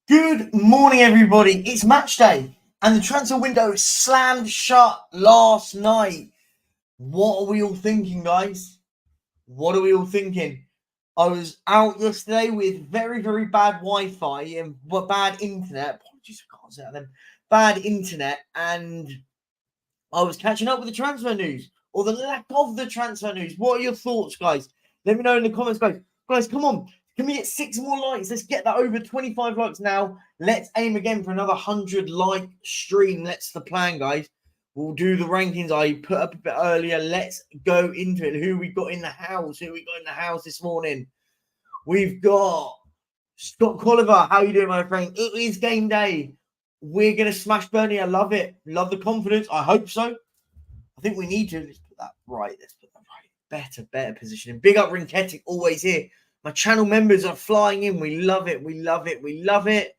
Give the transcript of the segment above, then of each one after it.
Good morning, everybody. It's match day, and the transfer window slammed shut last night. What are we all thinking, guys? What are we all thinking? I was out yesterday with very, very bad Wi-Fi and bad internet. Apologies, I can't say that then. Bad internet, and I was catching up with the transfer news or the lack of the transfer news. What are your thoughts, guys? Let me know in the comments, guys. Guys, come on. Can we get 6 more likes? Let's get that over 25 likes now. Let's aim again for another 100 like stream. That's the plan, guys. We'll do the rankings I put up a bit earlier. Let's go into it. Who we got in the house? Who we got in the house this morning? We've got Scott Colliver. How you doing, my friend? It is game day. We're going to smash Burnley. I love it. Love the confidence. I hope so. I think we need to. Let's put that right. Let's put that right. Better positioning. Big up Rinketic, always here. My channel members are flying in. We love it. We love it. We love it.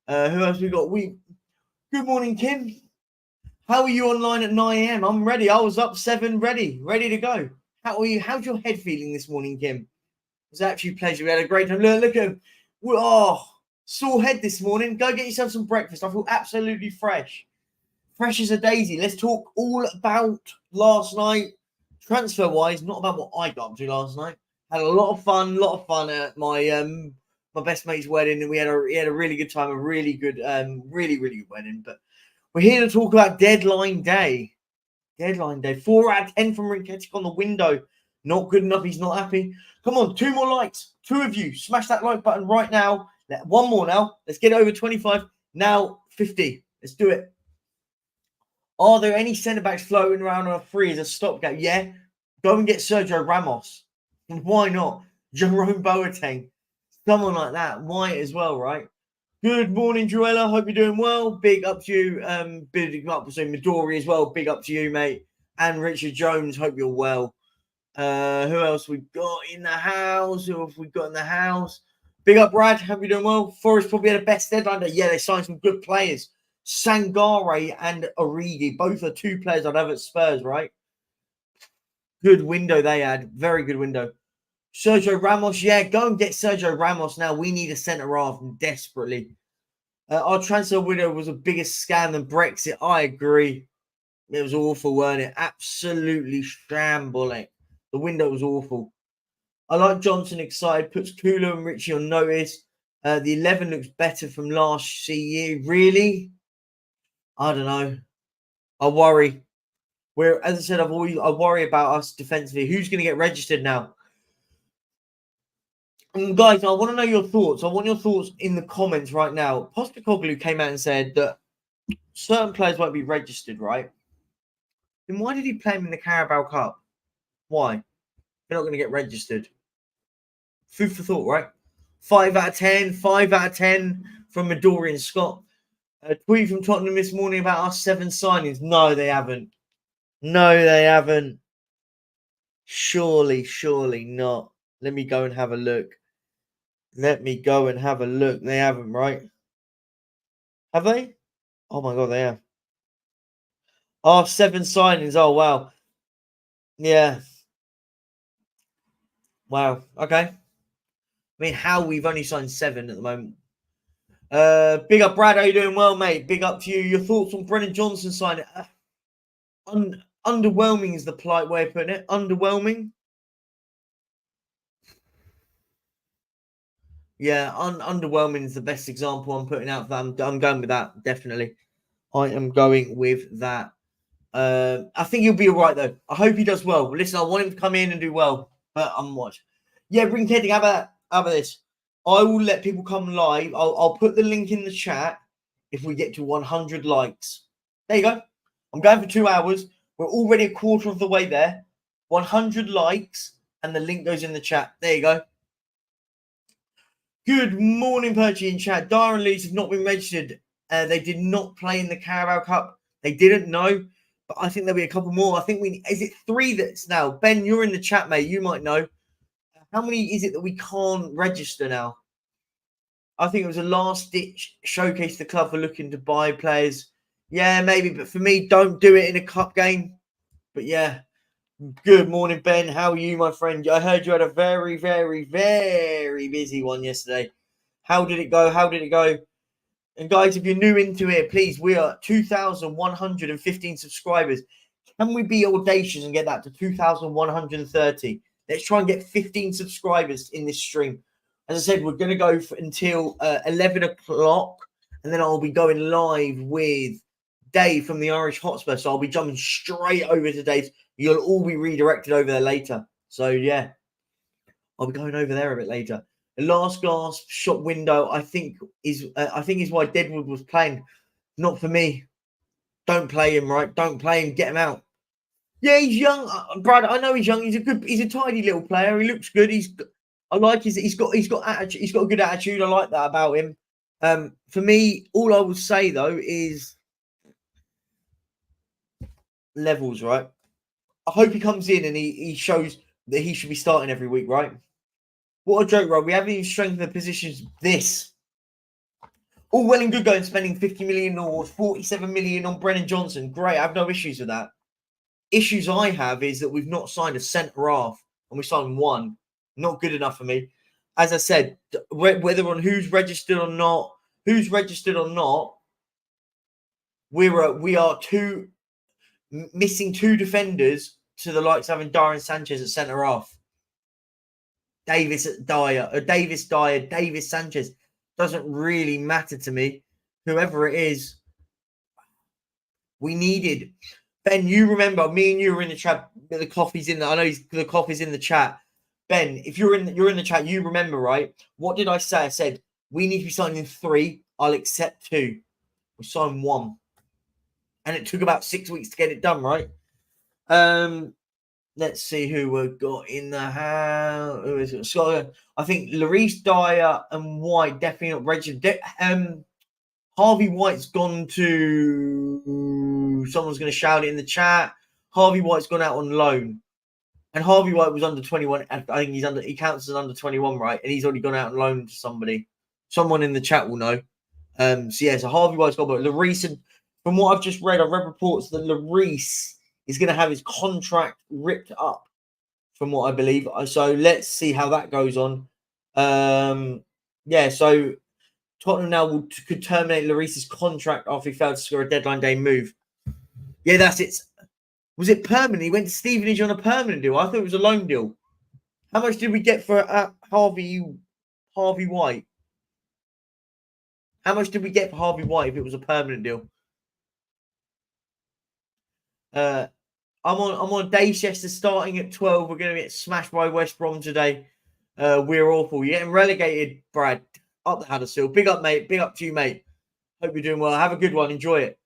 Who else we got? Good morning, Kim. How are you online at 9 a.m.? I'm ready. I was up 7, ready to go. How are you? How's your head feeling this morning, Kim? It was actually a pleasure. We had a great time. Look at him. Sore head this morning. Go get yourself some breakfast. I feel absolutely fresh. Fresh as a daisy. Let's talk all about last night, transfer-wise, not about what I got up to last night. Had a lot of fun at my my best mate's wedding, and we had a really good time, a really good, really good wedding. But we're here to talk about deadline day. 4 out of 10 from Rinketic on the window. Not good enough. He's not happy. Come on, 2 more likes. 2 of you, smash that like button right now. One more now. Let's get over 25. Now 50. Let's do it. Are there any centre-backs floating around on a free as a stopgap? Yeah. Go and get Sergio Ramos. Why not? Jerome Boateng. Someone like that. Why as well, right? Good morning, Joella. Hope you're doing well. Big up to you. Big up to Midori as well. Big up to you, mate. And Richard Jones. Hope you're well. Who else we got in the house? Who have we got in the house? Big up, Brad. Hope you're doing well. Forest probably had a best deadline day. Yeah, they signed some good players. Sangare and Origi. Both are 2 players I'd have at Spurs, right? Good window they had. Very good window. Sergio Ramos. Yeah, go and get Sergio Ramos now. We need a centre-half desperately. Our transfer window was a bigger scam than Brexit. I agree. It was awful, weren't it? Absolutely shambolic. The window was awful. I like Johnson excited. Puts Kula and Richie on notice. The 11 looks better from last year. Really? I don't know. I worry. As I said, I worry about us defensively. Who's going to get registered now? And guys, I want to know your thoughts. I want your thoughts in the comments right now. Postecoglou came out and said that certain players won't be registered, right? Then why did he play them in the Carabao Cup? Why? They're not going to get registered. Food for thought, right? 5 out of 10. 5 out of 10 from Midori and Scott. A tweet from Tottenham this morning about our 7 signings. No, they haven't. No, they haven't. Surely not. Let me go and have a look. They haven't, right? Have they? Oh my God, they have. Oh, 7 signings. Oh, wow. Yeah. Wow. Okay. I mean, how we've only signed 7 at the moment. Big up, Brad. How you doing? Well, mate. Big up to you. Your thoughts on Brennan Johnson signing? Underwhelming is the polite way of putting it. Underwhelming. Yeah, underwhelming is the best example I'm putting out for that. I'm going with that, definitely. I am going with that. I think he'll be all right, though. I hope he does well. Listen, I want him to come in and do well, but I'm watching. Yeah, Rinketic, how about this? I will let people come live. I'll put the link in the chat if we get to 100 likes. There you go. I'm going for 2 hours. We're already a quarter of the way there. 100 likes, and the link goes in the chat. There you go. Good morning, Perchy in chat. Darren Leeds have not been registered. They did not play in the Carabao Cup. They didn't know, but I think there'll be a couple more. I think is it 3 that's now? Ben, you're in the chat, mate. You might know. How many is it that we can't register now? I think it was a last-ditch showcase the club for looking to buy players. Yeah, maybe, but for me, don't do it in a cup game. But yeah. Good morning, Ben. How are you, my friend? I heard you had a very, very, very busy one yesterday. How did it go? How did it go? And guys, if you're new into it, please, we are 2,115 subscribers. Can we be audacious and get that to 2,130? Let's try and get 15 subscribers in this stream. As I said, we're going to go until 11 o'clock, and then I'll be going live with Dave from the Irish Hotspur. So I'll be jumping straight over to Dave. You'll all be redirected over there later. So yeah, I'll be going over there a bit later. The last glass shop window, I think is why Deadwood was playing. Not for me. Don't play him, right? Don't play him. Get him out. Yeah, he's young, Brad. I know he's young. He's a tidy little player. He looks good. He's got attitude. He's got a good attitude. I like that about him. For me, all I would say though is levels, right? I hope he comes in and he shows that he should be starting every week, right? What a joke, right? We haven't even strengthened the positions. This. All well and good going spending 50 million or 47 million on Brennan Johnson. Great. I have no issues with that. Issues I have is that we've not signed a centre half and we signed one. Not good enough for me. As I said, whether on who's registered or not, we are missing two defenders to the likes of having Darren Sanchez at centre half. Davis Sanchez. Doesn't really matter to me. Whoever it is, we needed. Ben, you remember, me and you were in the chat. The coffee's in there. I know the coffee's in the chat. Ben, if you're in the chat, you remember, right? What did I say? I said, we need to be signing 3. I'll accept 2. We signed 1. And it took about 6 weeks to get it done, right? Let's see who we've got in the house. Who is it? So, I think Lloris, Dyer, and White definitely not registered. Harvey White's gone to. Someone's going to shout it in the chat. Harvey White's gone out on loan, and Harvey White was under 21. I think he counts as under 21, right? And he's already gone out on loan to somebody. Someone in the chat will know. So Harvey White's gone, but Lloris, and from what I've just read, I've read reports that Lloris is going to have his contract ripped up, from what I believe. So let's see how that goes on. So Tottenham now could terminate Lloris's contract after he failed to score a deadline day move. Yeah, that's it. Was it permanent? He went to Stevenage on a permanent deal. I thought it was a loan deal. How much did we get for Harvey White? How much did we get for Harvey White if it was a permanent deal? I'm on Daychester starting at 12. We're going to get smashed by West Brom today. We're awful. You're getting relegated, Brad. Up the Huddersfield. Big up, mate. Big up to you, mate. Hope you're doing well. Have a good one. Enjoy it.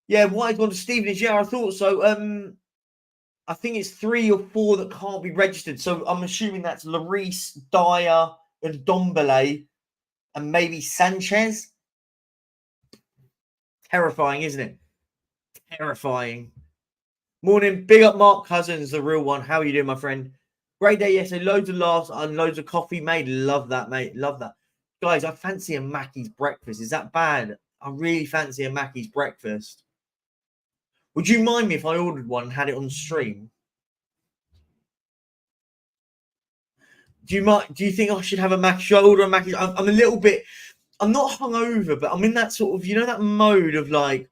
Yeah, White's gone to Stevenage. Yeah, I thought so. I think it's 3 or 4 that can't be registered. So I'm assuming that's Lloris, Dyer, and Dombele, and maybe Sanchez. Terrifying, isn't it? Terrifying. Morning. Big up Mark Cousins, the real one. How are you doing, my friend? Great day yesterday. Loads of laughs and loads of coffee made. Love that, mate. Love that. Guys, I fancy a Mackey's breakfast. Is that bad? I really fancy a Mackey's breakfast. Would you mind me if I ordered one and had it on stream? Do you think I should have a Mackey's? Should I order a Mackey's? I'm a little bit. I'm not hungover, but I'm in that sort of, that mode of like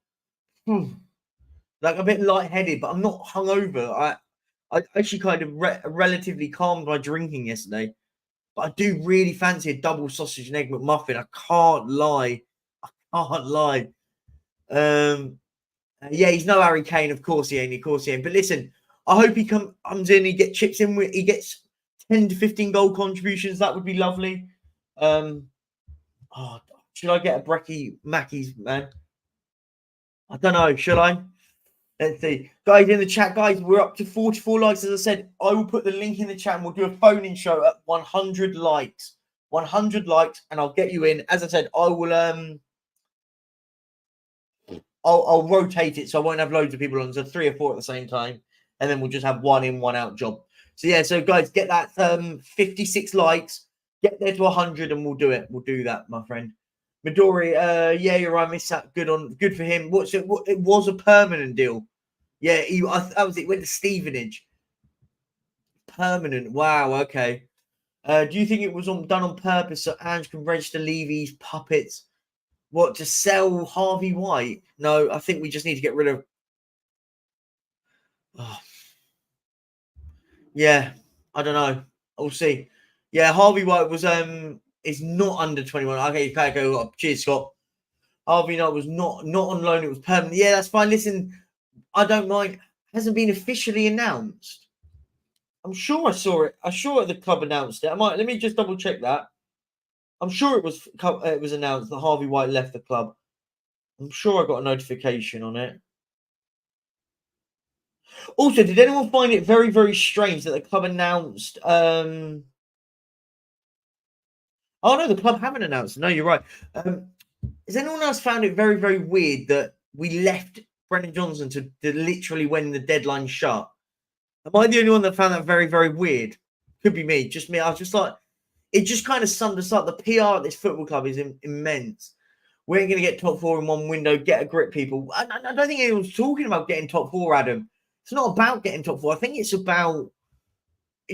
a bit lightheaded, but I'm not hungover. I actually kind of relatively calmed my drinking yesterday, but I do really fancy a double sausage and egg McMuffin. I can't lie. Yeah, he's no Harry Kane, of course he ain't. But listen, I hope he comes in. He gets 10 to 15 goal contributions. That would be lovely. Should I get a Mackey's, man? I don't know. Should I? Let's see. Guys in the chat, guys, we're up to 44 likes. As I said, I will put the link in the chat and we'll do a phone-in show at 100 likes. 100 likes, and I'll get you in. As I said, I will I'll rotate it so I won't have loads of people on, so 3 or 4 at the same time, and then we'll just have 1 in, 1 out job. So yeah, so guys, get that 56 likes, get there to 100, and we'll do it. We'll do that, my friend. Midori, yeah, you're right. Miss that. Good for him. It was a permanent deal. Yeah, that was it. Went to Stevenage. Permanent. Wow. Okay. Do you think it was done on purpose so Ange can register Levy's puppets? What, to sell Harvey White? No, I think we just need to get rid of. Oh, yeah, I don't know. We'll see. Yeah, Harvey White was is not under 21. Okay, go. Cheers, Scott. Harvey White was not on loan. It was permanent. Yeah, that's fine. Listen, I don't mind. Hasn't been officially announced. I'm sure I saw it. I'm sure the club announced it. Let me just double check that. I'm sure it was announced that Harvey White left the club. I'm sure I got a notification on it. Also, did anyone find it very, very strange that the club announced? Oh no, the club haven't announced. No, you're right. Has anyone else found it very, very weird that we left Brendan Johnson to literally when the deadline shut? Am I the only one that found that very, very weird? Could be me, just me. I was just like, it just kind of summed us up. The PR at this football club is immense. We ain't going to get top four in one window. Get a grip, people. I don't think anyone's talking about getting top four, Adam. It's not about getting top four. I think it's about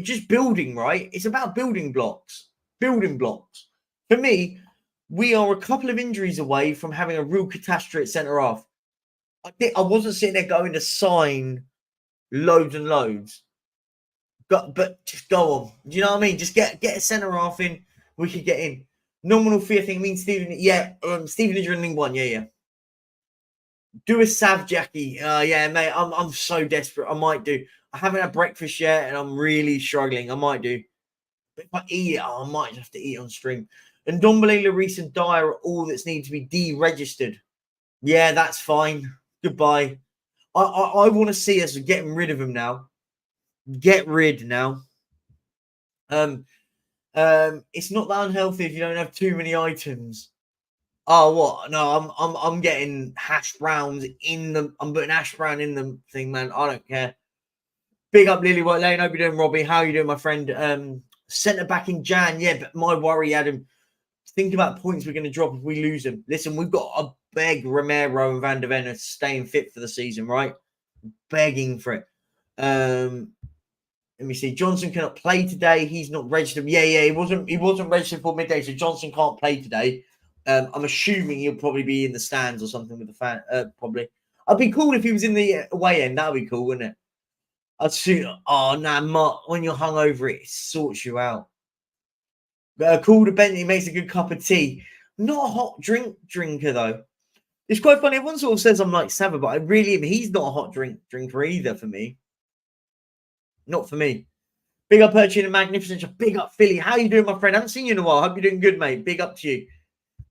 just building, right? It's about building blocks. Building blocks. For me, we are a couple of injuries away from having a real catastrophe at centre half. I wasn't sitting there going to sign loads and loads. But just go on. Do you know what I mean? Just get a centre half in. We could get in. Nominal fee, I think. I mean, Stephen. Yeah, Stephen is in League One. Yeah. Do a Sav Jackie. Yeah, mate. I'm so desperate. I might do. I haven't had breakfast yet, and I'm really struggling. I might do. But if I eat it, I might have to eat on stream. And Dombele, Lloris, and Dyer are all that's needed to be deregistered. Yeah, that's fine. Goodbye. I want to see us getting rid of him now. Get rid now. It's not that unhealthy if you don't have too many items. Oh, what? No, I'm getting hash browns in them. I'm putting hash brown in the thing, man. I don't care. Big up Lily White Lane. Hope you're doing, Robbie. How are you doing, my friend? Centre back in Jan. Yeah, but my worry, Adam. Think about points we're going to drop if we lose them. Listen, we've got a beg Romero and Van der Ven staying fit for the season, right? Begging for it. Let me see. Johnson cannot play today. He's not registered. Yeah. He wasn't registered for midday, so Johnson can't play today. I'm assuming he'll probably be in the stands or something with the fan. Probably. I'd be cool if he was in the away end. That'd be cool, wouldn't it? I'd see. Oh nah, Mark. When you're hungover, it sorts you out. Call to Bentley makes a good cup of tea. Not a hot drinker though. It's quite funny. Everyone sort of says I'm like Sava, but I really am. He's not a hot drinker either for me. Not for me. Big up Perchy and Magnificent. Big up Philly. How you doing, my friend? I haven't seen you in a while. Hope you're doing good, mate. Big up to you.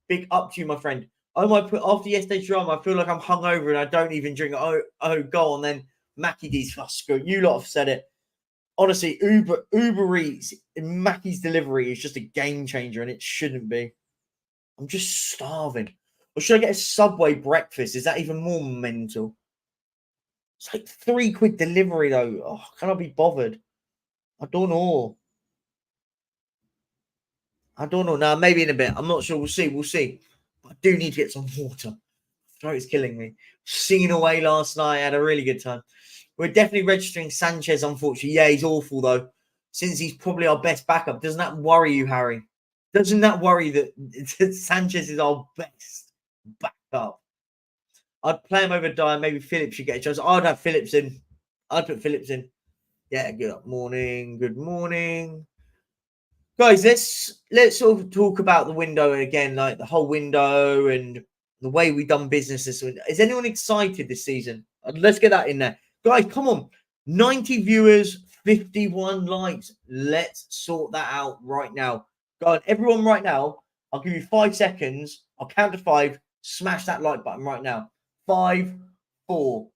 Big up to you, my friend. I might put after yesterday's drama, I feel like I'm hungover and I don't even drink. Oh, go on then. Mackie D's. Oh, screw. You lot have said it. Honestly, Uber Eats, Mackie's delivery is just a game changer, and it shouldn't be. I'm just starving. Or should I get a Subway breakfast? Is that even more mental? It's like £3 delivery though. Oh, can I be bothered? I don't know. Now, maybe in a bit. I'm not sure. We'll see. I do need to get some water. Throat's killing me. Singing away last night. I had a really good time. We're definitely registering Sanchez, unfortunately. Yeah, he's awful, though. Since he's probably our best backup. Doesn't that worry you, Harry? Doesn't that worry that Sanchez is our best backup? I'd play him over Dyer. Maybe Phillips should get a chance. I'd have Phillips in. I'd put Phillips in. Yeah, good morning. Good morning. Guys, let's sort of talk about the window again, like the whole window and the way we've done business this window. Is anyone excited this season? Let's get that in there. Guys, come on. 90 viewers, 51 likes. Let's sort that out right now. Go on, everyone right now. I'll give you 5 seconds. I'll count to 5. Smash that like button right now. 5, 4,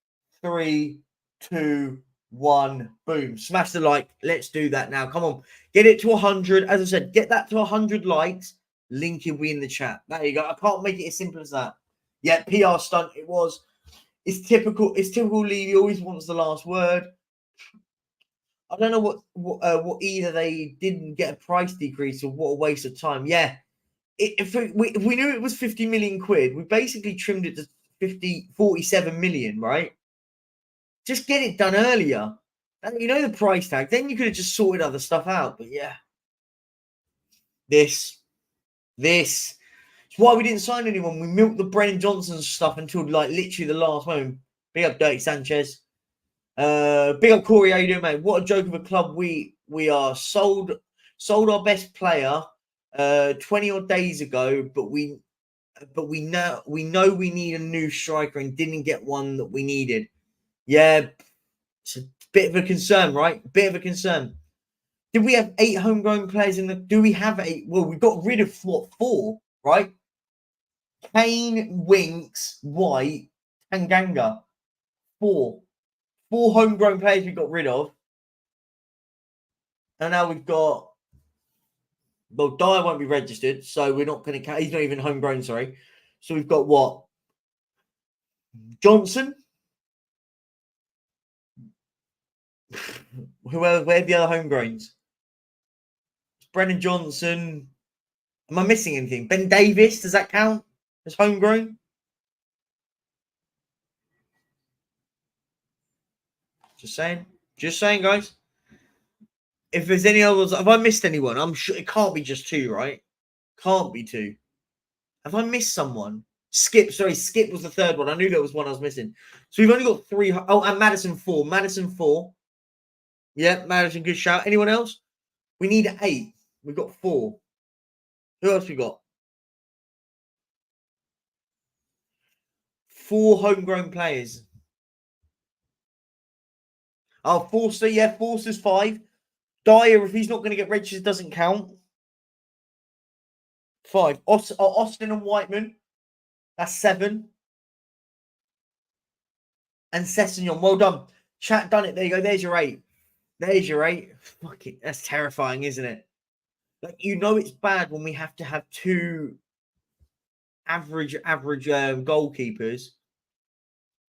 3, 2, 1. Boom. Smash the like. Let's do that now. Come on. Get it to 100. As I said, get that to 100 likes. Link will be in the chat. There you go. I can't make it as simple as that. Yeah, PR stunt. It was. It's typical. It's typical Lee. He always wants the last word. I don't know what either they didn't get a price decrease or what a waste of time. Yeah. If we knew it was 50 million quid, we basically trimmed it to 47 million, right? Just get it done earlier. And you know the price tag. Then you could have just sorted other stuff out. But yeah. This. It's why we didn't sign anyone. We milked the Brennan Johnson stuff until like literally the last moment. Big up Dirty Sanchez. Big up Corey, how you doing, mate? What a joke of a club we are. Sold our best player 20 odd days ago, but we know we need a new striker and didn't get one that we needed. Yeah, it's a bit of a concern, right? Bit of a concern. Did we have 8 homegrown players in the? Do we have 8? Well, we got rid of what, 4, right? Kane, Winks, White, and Ganga. 4 homegrown players we got rid of. And now we've got, well, Dyer won't be registered, so we're not going to count. He's not even homegrown, sorry. So we've got what? Johnson? Where are the other homegrowns? Brennan Johnson. Am I missing anything? Ben Davis, does that count as homegrown? Just saying, guys. If there's any others, have I missed anyone? I'm sure it can't be just 2, right? Can't be 2. Have I missed someone? Skip was the third one. I knew there was one I was missing. So we've only got 3. Oh, and Madison 4. Yeah, Madison, good shout. Anyone else? We need 8. We've got 4. Who else we got? 4 homegrown players. Oh, Forster, yeah, Forster's 5. Dyer, if he's not going to get registered, doesn't count. 5. Austin and Whiteman, that's 7. And Sessignon, well done. Chat done it. There you go. There's your 8. Fuck it. That's terrifying, isn't it? Like, it's bad when we have to have 2 average goalkeepers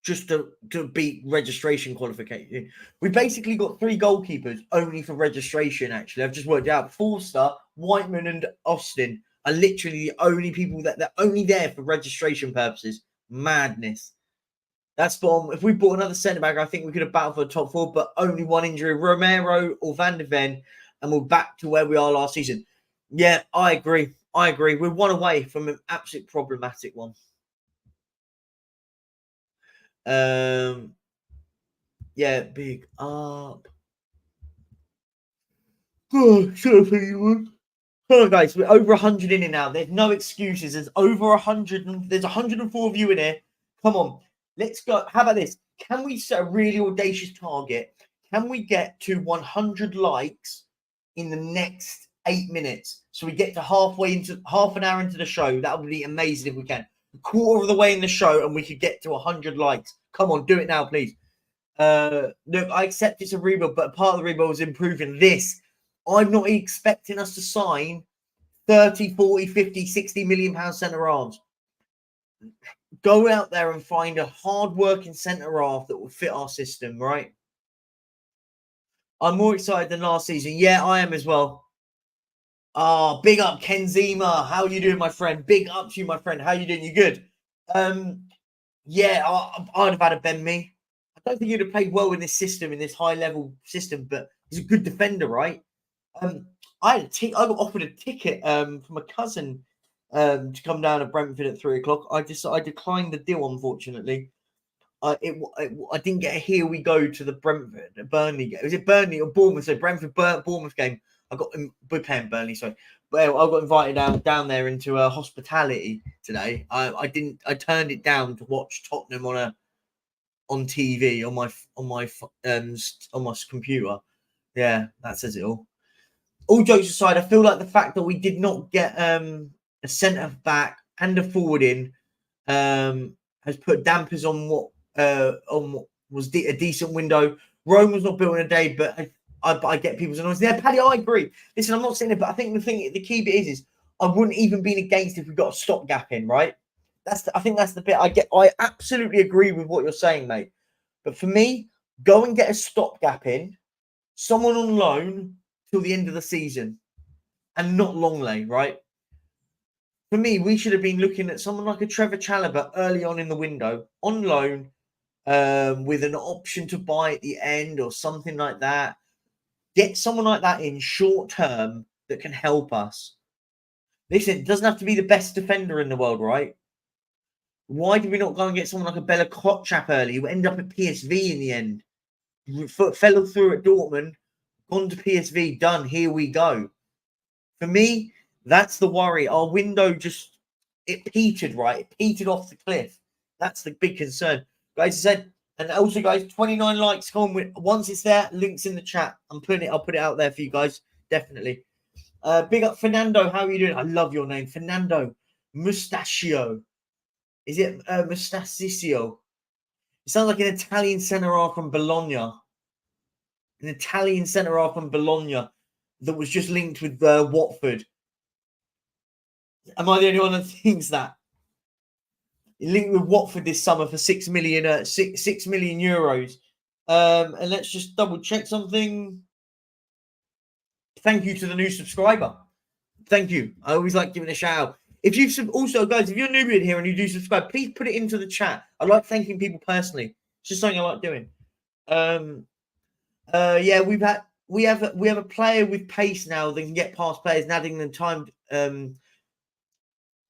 just to beat registration qualification. We basically got 3 goalkeepers only for registration, actually. I've just worked out. Forster, Whiteman, and Austin are literally the only people that they're only there for registration purposes. Madness. That's bomb. If we bought another centre-back, I think we could have battled for the top 4, but only one injury. Romero or Van de Ven, and we're back to where we are last season. Yeah, I agree. We're 1 away from an absolute problematic one. Yeah, big up. Oh, should have anyone. Come on, guys, we're over 100 in it now. There's no excuses. There's over 100. There's 104 of you in here. Come on, let's go. How about this? Can we set a really audacious target? Can we get to 100 likes in the next 8 minutes? So we get to half an hour into the show. That would be amazing if we can. A quarter of the way in the show, and we could get to 100 likes. Come on, do it now, please. Look, I accept it's a rebuild, but part of the rebuild is improving this. I'm not expecting us to sign 30, 40, 50, 60 million pound centre halves. Go out there and find a hard-working centre half that will fit our system, right? I'm more excited than last season. Yeah, I am as well. Oh, big up Ken Zima. How are you doing, my friend? Big up to you, my friend. How are you doing? You good? Yeah, I'd have had a Ben Mee. I don't think he'd have played well in this system, in this high-level system, but he's a good defender, right? I got offered a ticket from a cousin to come down to Brentford at 3 o'clock. I declined the deal, unfortunately. I didn't get a here we go to the Burnley game. Was it Burnley or Bournemouth? So Brentford Bournemouth game. We're playing Burnley, sorry. Well, I got invited down there into a hospitality today. I turned it down to watch Tottenham on TV on my computer. Yeah, that says it all. All jokes aside, I feel like the fact that we did not get a centre back and a forward in has put dampers on what was a decent window. Rome was not built in a day, but I get people's annoyance. Yeah, Paddy, I agree. Listen, I'm not saying it, but I think the key bit is I wouldn't even been against if we got a stopgap in, right? I think that's the bit I get. I absolutely agree with what you're saying, mate. But for me, go and get a stopgap in, someone on loan till the end of the season, and not Longley, right? For me, we should have been looking at someone like a Trevor Chalobah early on in the window, on loan, with an option to buy at the end or something like that. Get someone like that in short term that can help us. Listen, it doesn't have to be the best defender in the world, right? Why did we not go and get someone like a Bella Kotchap early who ended up at PSV in the end? Fell through at Dortmund, gone to PSV, done. Here we go. For me, that's the worry. Our window just, it petered, right? It petered off the cliff. That's the big concern. Guys, I said, and also, guys, 29 likes. Come on, once it's there, links in the chat. I'll put it out there for you guys. Definitely. Big up Fernando. How are you doing? I love your name. Fernando Mustachio. Is it Mustachio? It sounds like an Italian centre-half from Bologna. An Italian centre-half from Bologna that was just linked with Watford. Am I the only one that thinks that? Linked with Watford this summer for 6 million euros. And let's just double check something. Thank you to the new subscriber. Thank you. I always like giving a shout out. If you've also, guys, if you're new in here and you do subscribe, please put it into the chat. I like thanking people personally. It's just something I like doing. Yeah, we have a player with pace now that can get past players and adding the time,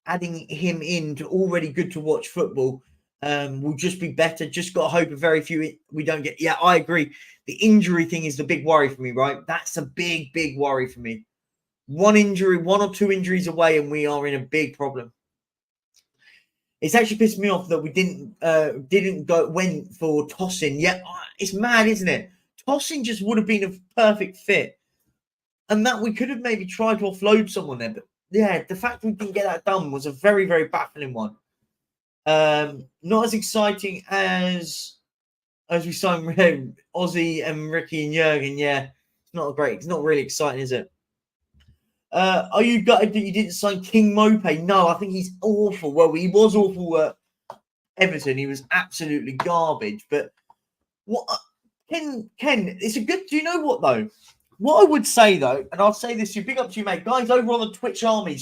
adding him in to already good to watch football will just be better. Just got to hope a very few we don't get. Yeah, I agree. The injury thing is the big worry for me, right? That's a big worry for me. One or two injuries away, and we are in a big problem. It's actually pissed me off that we went for Tosin. Yeah, it's mad, isn't it? Tosin just would have been a perfect fit, and that we could have maybe tried to offload someone there. But yeah, the fact we didn't get that done was a very baffling one. Not as exciting as we signed Ozzy and Ricky and Jurgen. Yeah, it's not really exciting, is it? Are you gutted that you didn't sign King Mope? No, I think he's awful. Well, he was awful at Everton. He was absolutely garbage. But what Ken, it's a good. Do you know what though? What I would say though, and I'll say this, you big up to you, mate. Guys over on the Twitch Army,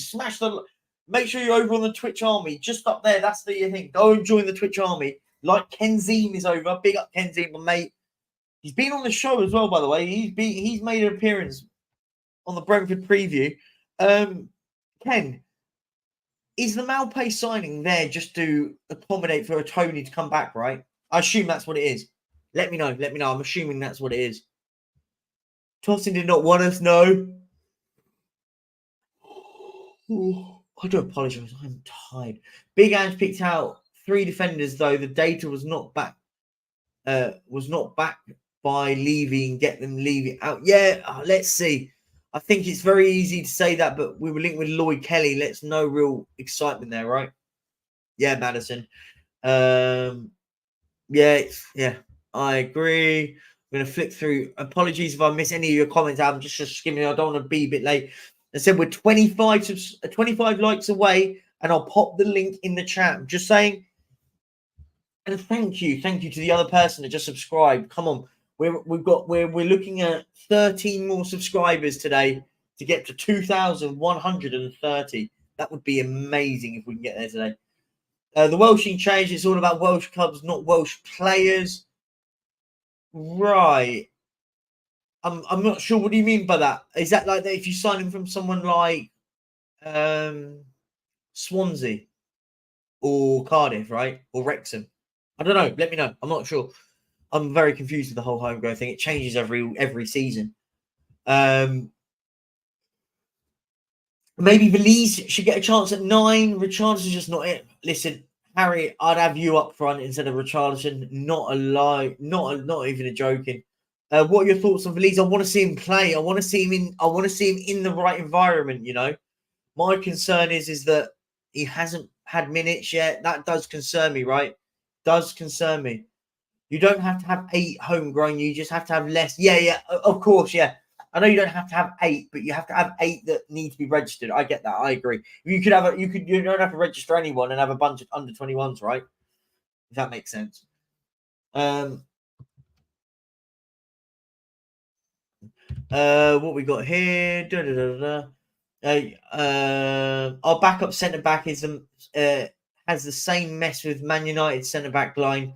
make sure you're over on the Twitch Army, just up there. That's the thing. Go and join the Twitch Army. Like Kenzine is over. Big up Kenzine, my mate. He's been on the show as well, by the way. He's made an appearance on the Brentford preview. Ken, is the Malpay signing there just to accommodate for a Tony to come back, right? I assume that's what it is. Let me know. I'm assuming that's what it is. Tosin did not want us, no. I do apologise. I'm tired. Big Ange picked out 3 defenders, though the data was not back by Levy and get them leaving out. Yeah, let's see. I think it's very easy to say that, but we were linked with Lloyd Kelly. Let's no real excitement there, right? Yeah, Madison. Yeah, I agree. I'm going to flick through. Apologies if I miss any of your comments. I'm just skimming. I don't want to be a bit late. I said we're 25 likes away, and I'll pop the link in the chat. I'm just saying. And thank you to the other person that just subscribed. Come on. We're looking at 13 more subscribers today to get to 2,130. That would be amazing if we can get there today. The Welshing change. It's all about Welsh clubs, not Welsh players. Right. I'm not sure. What do you mean by that? Is that like that if you sign him from someone like Swansea or Cardiff, right? Or Wrexham? I don't know. Let me know. I'm not sure. I'm very confused with the whole homegrown thing. It changes every season. Maybe Valise should get a chance at 9. Richarlison's just not it. Listen, Harry, I'd have you up front instead of Richarlison. Not a lie. Not even a joking. What are your thoughts on Valise? I want to see him play. I want to see him in the right environment. You know, my concern is that he hasn't had minutes yet. That does concern me, right? Does concern me. You don't have to have 8 homegrown. You just have to have less. Yeah, of course, yeah. I know you don't have to have 8, but you have to have 8 that need to be registered. I get that. I agree. You don't have to register anyone and have a bunch of under 21s, right? If that makes sense. What we got here? Our backup centre back has the same mess with Man United centre back line.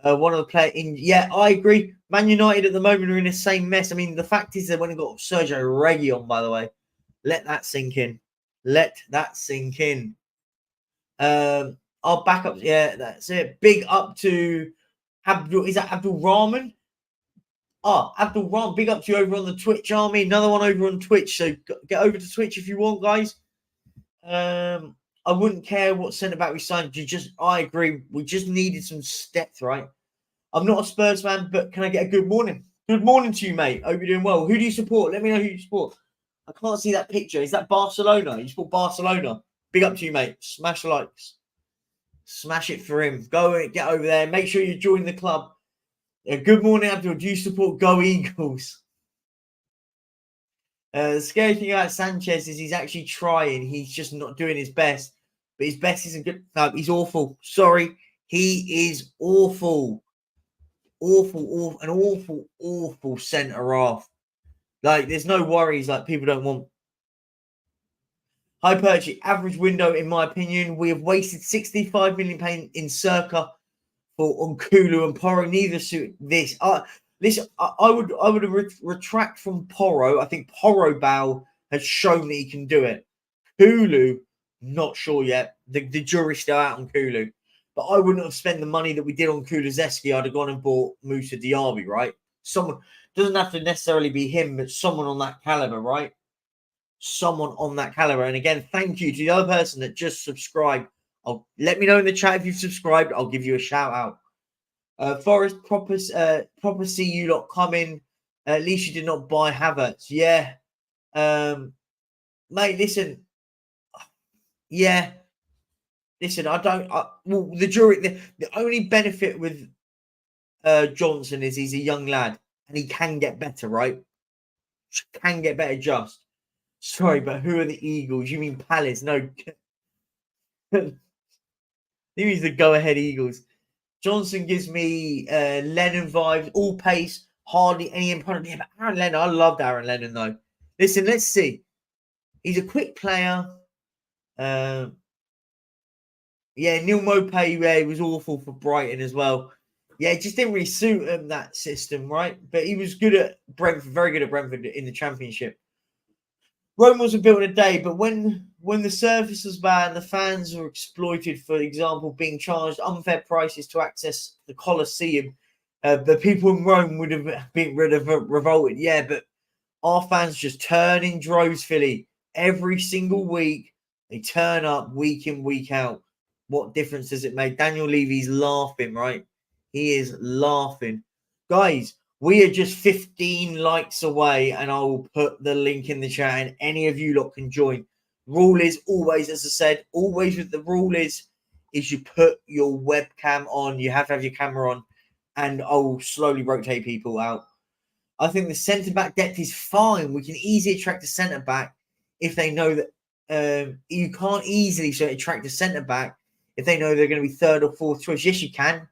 One of the players in. Yeah, I agree. Man United at the moment are in the same mess. I mean, the fact is they went and got Sergio Reguilon, by the way. Let that sink in. Let that sink in. Our backups, yeah, that's it. Big up to Abdul. Is that Abdul Rahman? Oh, Abdul Rahman. Big up to you over on the Twitch army. Another one over on Twitch. So get over to Twitch if you want, guys. I wouldn't care what centre back we signed. I agree. We just needed some depth, right? I'm not a Spurs fan, but can I get a good morning? Good morning to you, mate. Hope you're doing well. Who do you support? Let me know who you support. I can't see that picture. Is that Barcelona? You support Barcelona. Big up to you, mate. Smash the likes. Smash it for him. Go get over there. Make sure you join the club. Good morning, Abdul. Do you support Go Eagles? The scary thing about Sanchez is he's actually trying. He's just not doing his best. But his best isn't good. No, he's awful. Sorry. He is awful. Awful. An awful centre half. Like, there's no worries. Like, people don't want. High purchase. Average window, in my opinion. We have wasted £65 million in circa on Kulu and Porro. Neither suit this. Listen, I would retract from Porro. I think Porro Bow has shown that he can do it. Kulu, not sure yet. The jury's still out on Kulu. But I wouldn't have spent the money that we did on Kulusevski. I'd have gone and bought Musa Diaby, right? Someone doesn't have to necessarily be him, but someone on that caliber, right? Someone on that caliber. And again, thank you to the other person that just subscribed. Let me know in the chat if you've subscribed. I'll give you a shout out. Forest, proper see you lot coming. At least you did not buy Havertz. Yeah. Mate, listen. Yeah. Listen, well, the jury, the only benefit with Johnson is he's a young lad and he can get better, right? Can get better just. Sorry, but who are the Eagles? You mean Palace? No. He means the go-ahead Eagles. Johnson gives me Lennon vibes, all pace, hardly any imprint. Yeah, but Aaron Lennon, I loved Aaron Lennon though. Listen, let's see. He's a quick player. Yeah, Neil Maupay was awful for Brighton as well. Yeah, it just didn't really suit him, that system, right? But he was good at Brentford, very good at Brentford in the Championship. Rome wasn't built in a day, but when the service was bad and the fans were exploited, for example, being charged unfair prices to access the Colosseum, the people in Rome would have been revolted. Yeah, but our fans just turn in droves, Philly. Every single week, they turn up week in, week out. What difference does it make? Daniel Levy's laughing, right? He is laughing. Guys, we are just 15 likes away, and I will put the link in the chat, and any of you lot can join. Rule is always, as I said, always with the rule is you put your webcam on. You have to have your camera on, and I'll slowly rotate people out. I think the centre-back depth is fine. We can easily attract a centre-back if they know that you can't easily attract a centre-back if they know they're going to be third or fourth choice. Yes, you can.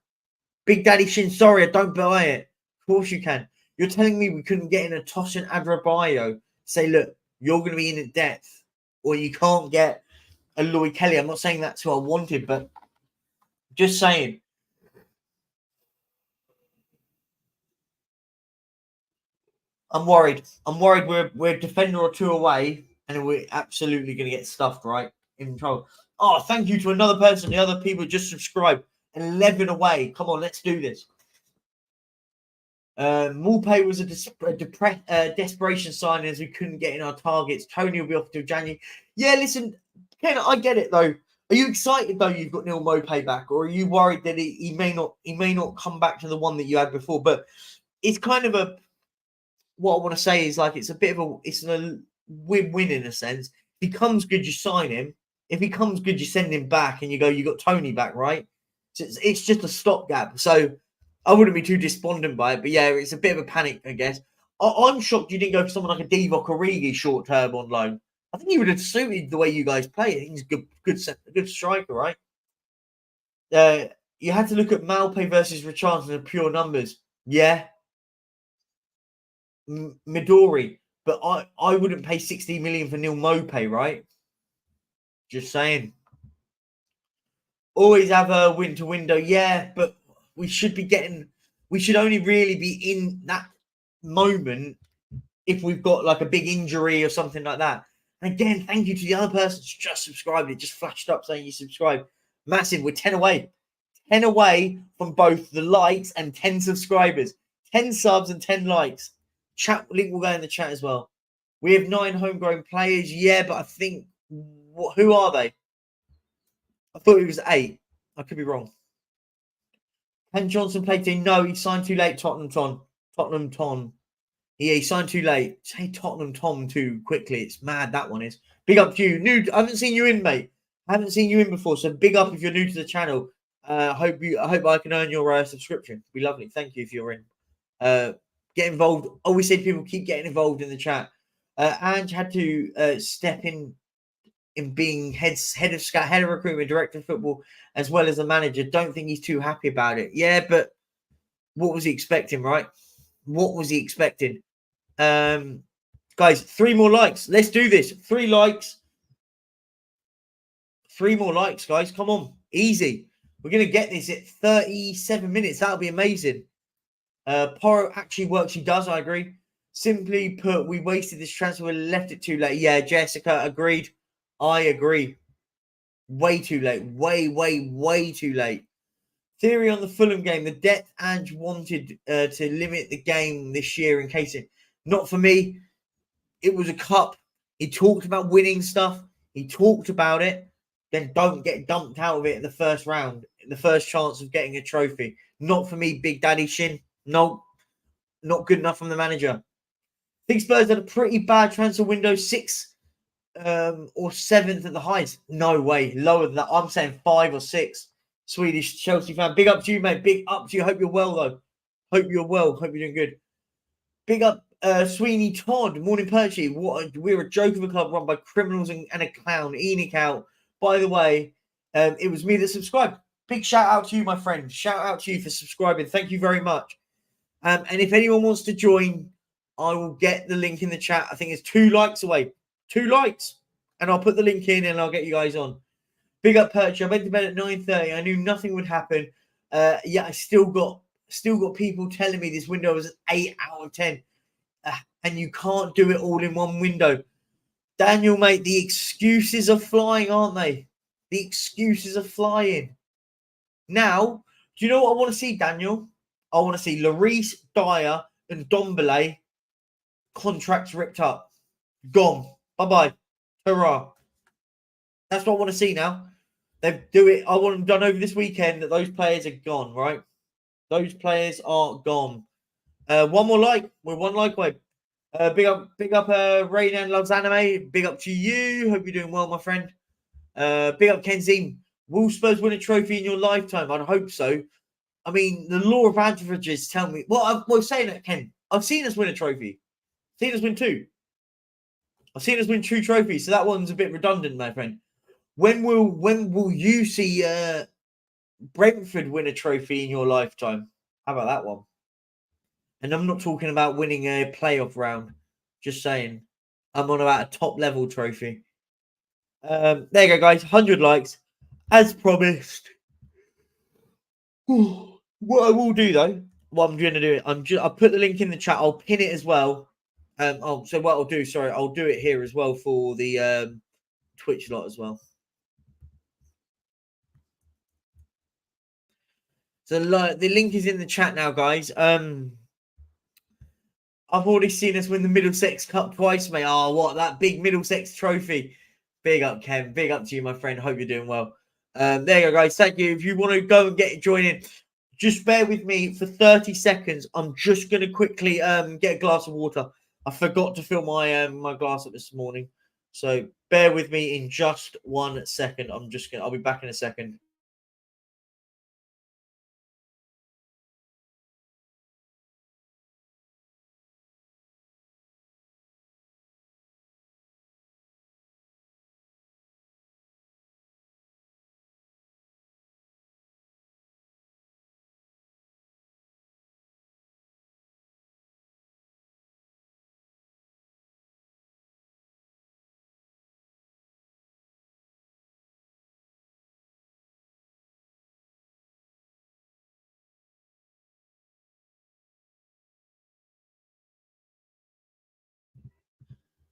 Big Daddy Shin, sorry, I don't buy it. Of course you can. You're telling me we couldn't get in a Tosin Adrabayo, say, look, you're going to be in at depth, or you can't get a Lloyd Kelly. I'm not saying that's who I wanted, but just saying. I'm worried. We're a defender or two away, and we're absolutely going to get stuffed, right? In trouble. Oh, thank you to another person. The other people just subscribed. 11 away. Come on, let's do this. Maupay was a desperation sign as we couldn't get in our targets. Tony will be off till January. Yeah, listen, Ken, I get it though. Are you excited though you've got Neil Maupay back, or are you worried that he may not come back to the one that you had before? But it's kind of what I want to say is like it's a win-win in a sense. If he comes good, you sign him. If he comes good, you send him back, and you got Tony back, right? So it's just a stopgap. So I wouldn't be too despondent by it, but yeah, it's a bit of a panic, I guess. I'm shocked you didn't go for someone like a Divock Origi short term on loan. I think he would have suited the way you guys play. I think he's a good striker, right? You had to look at Maupay versus Richarlison in pure numbers. Yeah. Midori. But I wouldn't pay 60 million for Neil Maupay, right? Just saying. Always have a winter window. Yeah, but we should only really be in that moment if we've got like a big injury or something like that. And again, thank you to the other person who's just subscribed. It just flashed up saying you subscribed. Massive. We're 10 away. 10 away from both the likes and 10 subscribers. 10 subs and 10 likes. Chat link will go in the chat as well. We have 9 homegrown players. Yeah, but I think... who are they? I thought it was 8. I could be wrong. Ken Johnson played team. No, he signed too late. Tottenham Tom. Yeah, he signed too late. Say Tottenham Tom too quickly. It's mad, that one is. Big up to you. New. I haven't seen you in, mate. I haven't seen you in before. So big up if you're new to the channel. I hope I can earn your subscription. It'd be lovely. Thank you if you're in. Get involved. Always say to people, keep getting involved in the chat. Ange had to step in being head of recruitment, director of football, as well as a manager. Don't think he's too happy about it. Yeah, but what was he expecting, right? What was he expecting? Guys, 3 more likes. Let's do this. 3 likes. 3 more likes, guys. Come on. Easy. We're going to get this at 37 minutes. That'll be amazing. Poro actually works. He does. I agree. Simply put, we wasted this transfer. We left it too late. Yeah, Jessica, agreed. I agree. Way too late. Way too late. Theory on the Fulham game. The depth Ange wanted to limit the game this year in case it... Not for me. It was a cup. He talked about winning stuff. He talked about it. Then don't get dumped out of it in the first round. The first chance of getting a trophy. Not for me, Big Daddy Shin. No, not good enough from the manager. I think Spurs had a pretty bad transfer window. 6th or 7th at the highest. No way. Lower than that. I'm saying 5 or 6. Swedish Chelsea fan. Big up to you, mate. Big up to you. Hope you're well, though. Hope you're well. Hope you're doing good. Big up Sweeney Todd. Morning, Perchy. We're a joke of a club run by criminals and a clown. Enoch out. By the way, it was me that subscribed. Big shout out to you, my friend. Shout out to you for subscribing. Thank you very much. And if anyone wants to join, I will get the link in the chat. I think it's 2 likes away. 2 likes. And I'll put the link in and I'll get you guys on. Big up, Perchy. I went to bed at 9:30. I knew nothing would happen. Yeah, I still got people telling me this window was an 8 out of 10. And you can't do it all in one window. Daniel, mate, the excuses are flying, aren't they? The excuses are flying. Now, do you know what I want to see, Daniel? I want to see Lloris, Dyer, and Dombele contracts ripped up. Gone. Bye-bye. Hurrah. That's what I want to see now. They do it. I want them done over this weekend that those players are gone, right? Those players are gone. 1 more like. We're 1 like away. Big up, Raynan loves anime. Big up to you. Hope you're doing well, my friend. Big up, Kenzim. Will Spurs win a trophy in your lifetime? I'd hope so. I mean, the law of averages tell me. Well, saying that, Ken, I've seen us win a trophy. I've seen us win 2. I've seen us win 2 trophies, so that one's a bit redundant, my friend. When will you see Brentford win a trophy in your lifetime? How about that one? And I'm not talking about winning a playoff round. Just saying. I'm on about a top level trophy. There you go, guys. 100 likes. As promised. What I will do, though, what I'm going to do, I'll put the link in the chat. I'll pin it as well. So what I'll do, I'll do it here as well for the Twitch lot as well. So the link is in the chat now, guys. I've already seen us win the Middlesex Cup twice, mate. Oh, what? That big Middlesex trophy. Big up, Ken. Big up to you, my friend. Hope you're doing well. There you go, guys. Thank you. If you want to go and join in, just bear with me for 30 seconds. I'm just going to quickly get a glass of water. I forgot to fill my my glass up this morning. So bear with me in just 1 second. I'll be back in a second.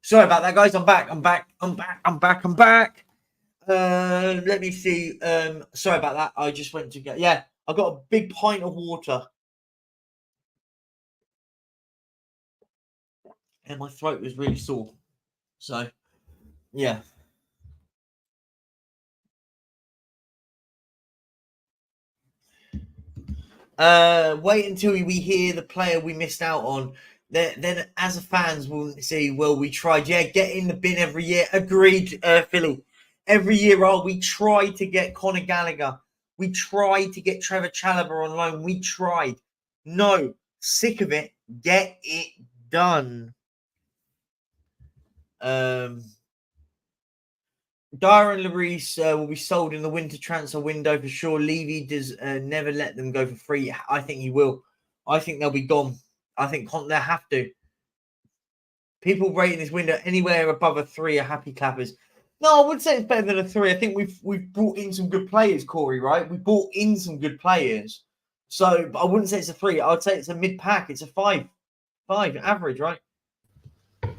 Sorry about that, guys. I'm back. Let me see. Sorry about that. I just went to get. Yeah, I got a big pint of water, and my throat was really sore. So, yeah. Wait until we hear the player we missed out on. Then, as a fans, we'll see. Well, we tried. Yeah, get in the bin every year. Agreed, Philly. Every year, we try to get Conor Gallagher. We tried to get Trevor Chalobah on loan. We tried. No, sick of it. Get it done. Dyer and Lloris will be sold in the winter transfer window for sure. Levy does never let them go for free. I think he will. I think they'll be gone. I think they have to. People rating this window anywhere above a 3 are happy clappers. No, I would say it's better than a 3. I think we've brought in some good players, Corey. Right? We brought in some good players. So I wouldn't say it's a 3. I would say it's a mid pack. It's a 5, average, right?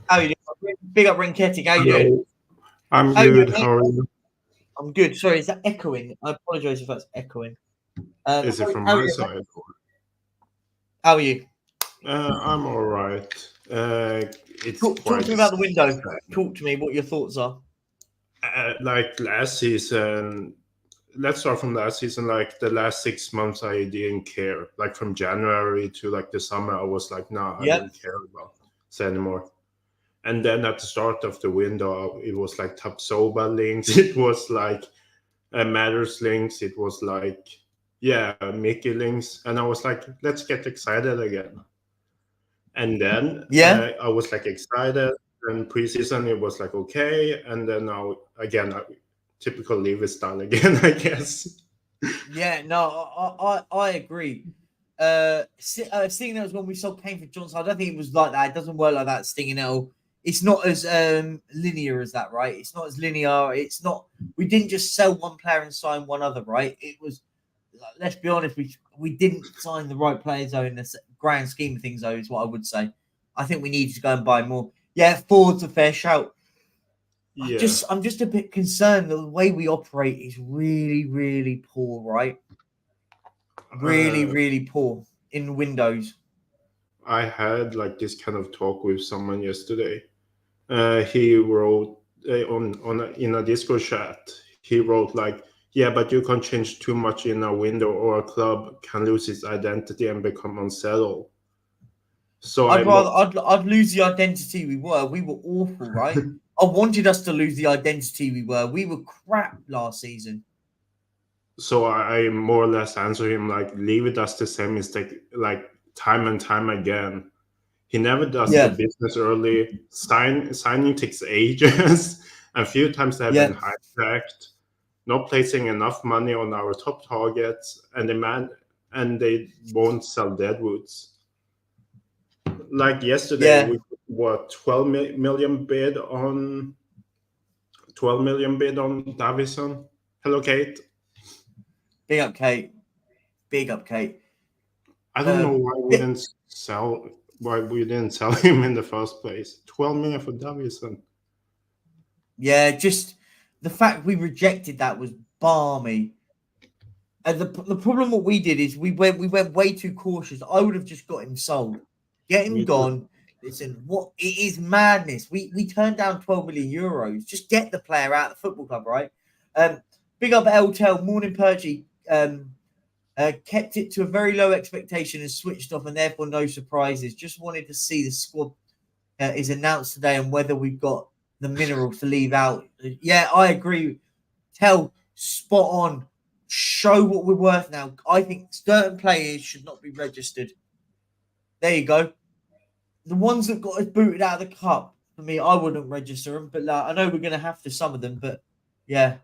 How you doing? Big up, Rinketic. How you doing? I'm good. How are you? I'm good. Sorry, is that echoing? I apologize if that's echoing. Is it from my side? How are you? I'm all right. It's Talk quite to me about the window. Talk to me what your thoughts are. like last season. Let's start from last season. Like the last 6 months, I didn't care. Like from January to like the summer, I was like, nah, I don't care about this anymore. And then at the start of the window, it was like Tapsoba links. It was like Matters links. It was like, yeah, Mickey links. And I was like, let's get excited again. And then I was like excited. And preseason, it was like, okay. And then now, again, typical Levi style again, I guess. Yeah, no, I agree. Seeing that was when we sold Kane for Johnson, I don't think it was like that. It doesn't work like that, Stinging L. It's not as linear as that, right? It's not as linear. It's not. We didn't just sell one player and sign one other, right? It was. Let's be honest. We didn't sign the right players though in the grand scheme of things. Though is what I would say. I think we needed to go and buy more. Yeah, forward's a fair shout. Yeah. I'm just a bit concerned that the way we operate is really, really poor, right? Really, really poor in Windows. I had like this kind of talk with someone yesterday. He wrote in a Discord chat. He wrote like, "Yeah, but you can't change too much in a window, or a club can lose its identity and become unsettled." So I'd lose the identity we were. We were awful, right? I wanted us to lose the identity we were. We were crap last season. So I more or less answer him like, leave it as the same mistake like time and time again. He never does the business early. Signing takes ages. A few times they have been hijacked. Not placing enough money on our top targets, and they won't sell deadwoods. Like yesterday, we what 12 million bid on Davison. Hello, Kate. Big up, Kate. Big up, Kate. I don't know why we didn't sell him in the first place. 12 million for Davison. Yeah, just the fact we rejected that was balmy. And the problem what we did is we went way too cautious. I would have just got him sold, get him gone. Listen, what it is madness. We turned down 12 million euros. Just get the player out of the football club, right? Big up LTEL, morning Perchy. Kept it to a very low expectation and switched off, and therefore no surprises. Just wanted to see the squad is announced today and whether we've got the minerals to leave out. Yeah, I agree. Tell spot on. Show what we're worth now. I think certain players should not be registered. There you go. The ones that got us booted out of the cup, for me, I wouldn't register them. But I know we're going to have to some of them. But yeah,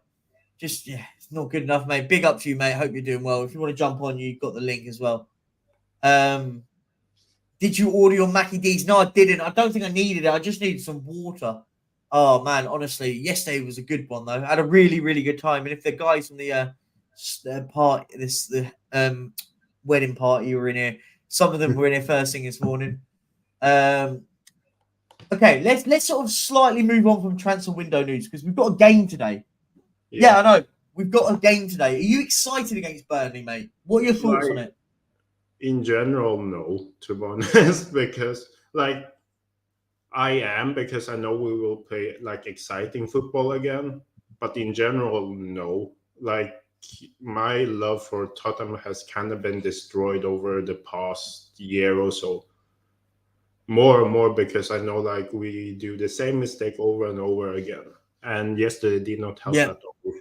it's not good enough, mate. Big up to you, mate. Hope you're doing well. If you want to jump on, you've got the link as well. Did you order your Mackie D's? No, I didn't. I don't think I needed it. I just needed some water. Oh man, honestly, yesterday was a good one though. I had a really, really good time. And if the guys from the wedding party were in here, some of them were in here first thing this morning. Okay, Okay, let's sort of slightly move on from transfer window news because we've got a game today. Yeah, I know. We've got a game today. Are you excited against Burnley, mate? What are your thoughts on it? In general, no, to be honest, because like I am, because I know we will play like exciting football again. But in general, no. Like my love for Tottenham has kind of been destroyed over the past year or so. More and more because I know like we do the same mistake over and over again. And yesterday did not help at all.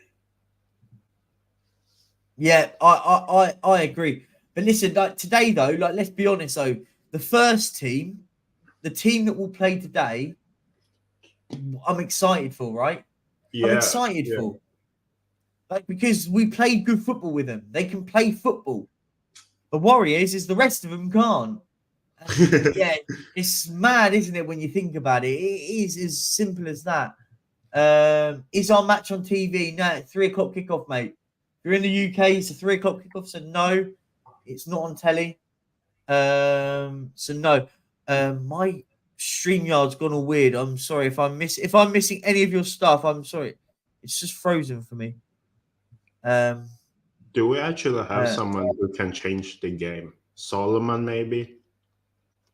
Yeah, I agree. But listen, like today though, like let's be honest though, the first team, the team that will play today, I'm excited for, right? I'm excited for. Like because we played good football with them. They can play football. The worry is the rest of them can't. And yeah, it's mad, isn't it, when you think about it? It is as simple as that. Is our match on TV? No, 3 o'clock kickoff, mate. If you're in the UK, it's a 3 o'clock kickoff, so no, it's not on telly. So no. My StreamYard's gone all weird. I'm sorry if I'm missing any of your stuff. I'm sorry. It's just frozen for me. Do we actually have someone who can change the game? Solomon, maybe?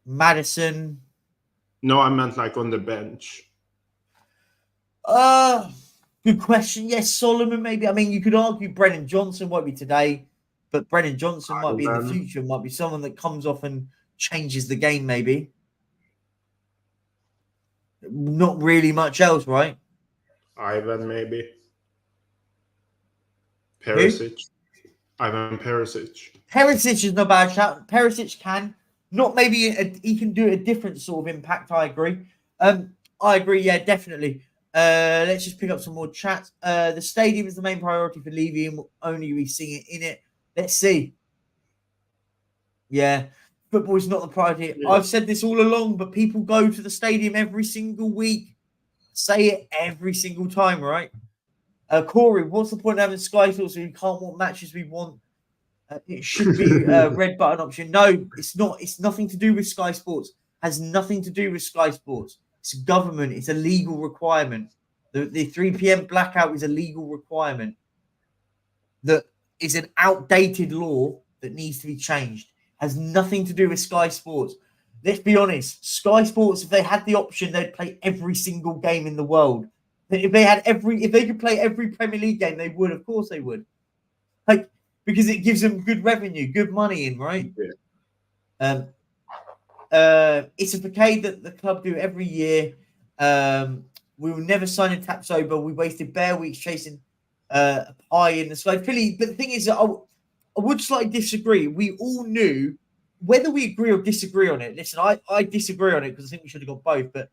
Madison. No, I meant like on the bench. Good question. Yes, Solomon, maybe. I mean, you could argue Brennan Johnson won't be today, but Brennan Johnson might be in the future, might be someone that comes off and changes the game, maybe. Not really much else, right? Ivan, maybe. Perisic. Ivan Perisic. Perisic is no bad shout. Perisic can. Not maybe he can do a different sort of impact. I agree. I agree. Yeah, definitely. Let's just pick up some more chats. The stadium is the main priority for Levy, and will only be seeing it in it. Let's see. Yeah, football is not the priority. Yeah. I've said this all along, but people go to the stadium every single week. Say it every single time, right? Corey, what's the point of having Sky Sports if we can't want matches we want? It should be a red button option. No, it's not. It's nothing to do with Sky Sports. Has nothing to do with Sky Sports. It's government. It's a legal requirement. The 3 p.m. blackout is a legal requirement. That is an outdated law that needs to be changed. Has nothing to do with Sky Sports. Let's be honest. Sky Sports, if they had the option, they'd play every single game in the world. If they could play every Premier League game, they would. Of course, they would. Like, because it gives them good revenue, good money in, right? Yeah. It's a facade that the club do every year. We will never sign a Tapsoba. We wasted bare weeks chasing a pie in the sky. Philly, but the thing is, I would slightly disagree. We all knew, whether we agree or disagree on it. Listen, I disagree on it because I think we should have got both. But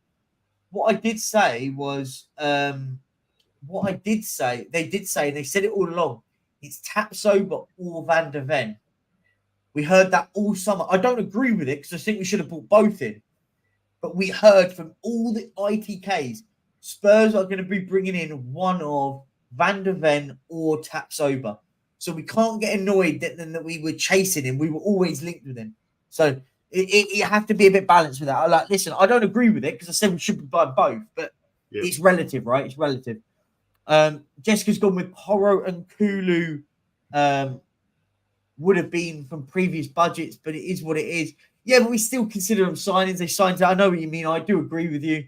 what I did say was, they did say, and they said it all along, it's Tapsoba or Van der Ven. We heard that all summer. I don't agree with it because I think we should have brought both in. But we heard from all the ITKs, Spurs are going to be bringing in one of Van der Ven or Tapsoba. So we can't get annoyed that we were chasing him. We were always linked with him. So you have to be a bit balanced with that. Listen, I don't agree with it because I said we should be buying both. But It's relative, right? It's relative. Jessica's gone with Porro and Kulu. Would have been from previous budgets, but it is what it is. Yeah, but we still consider them signings. They signed. I know what you mean. I do agree with you.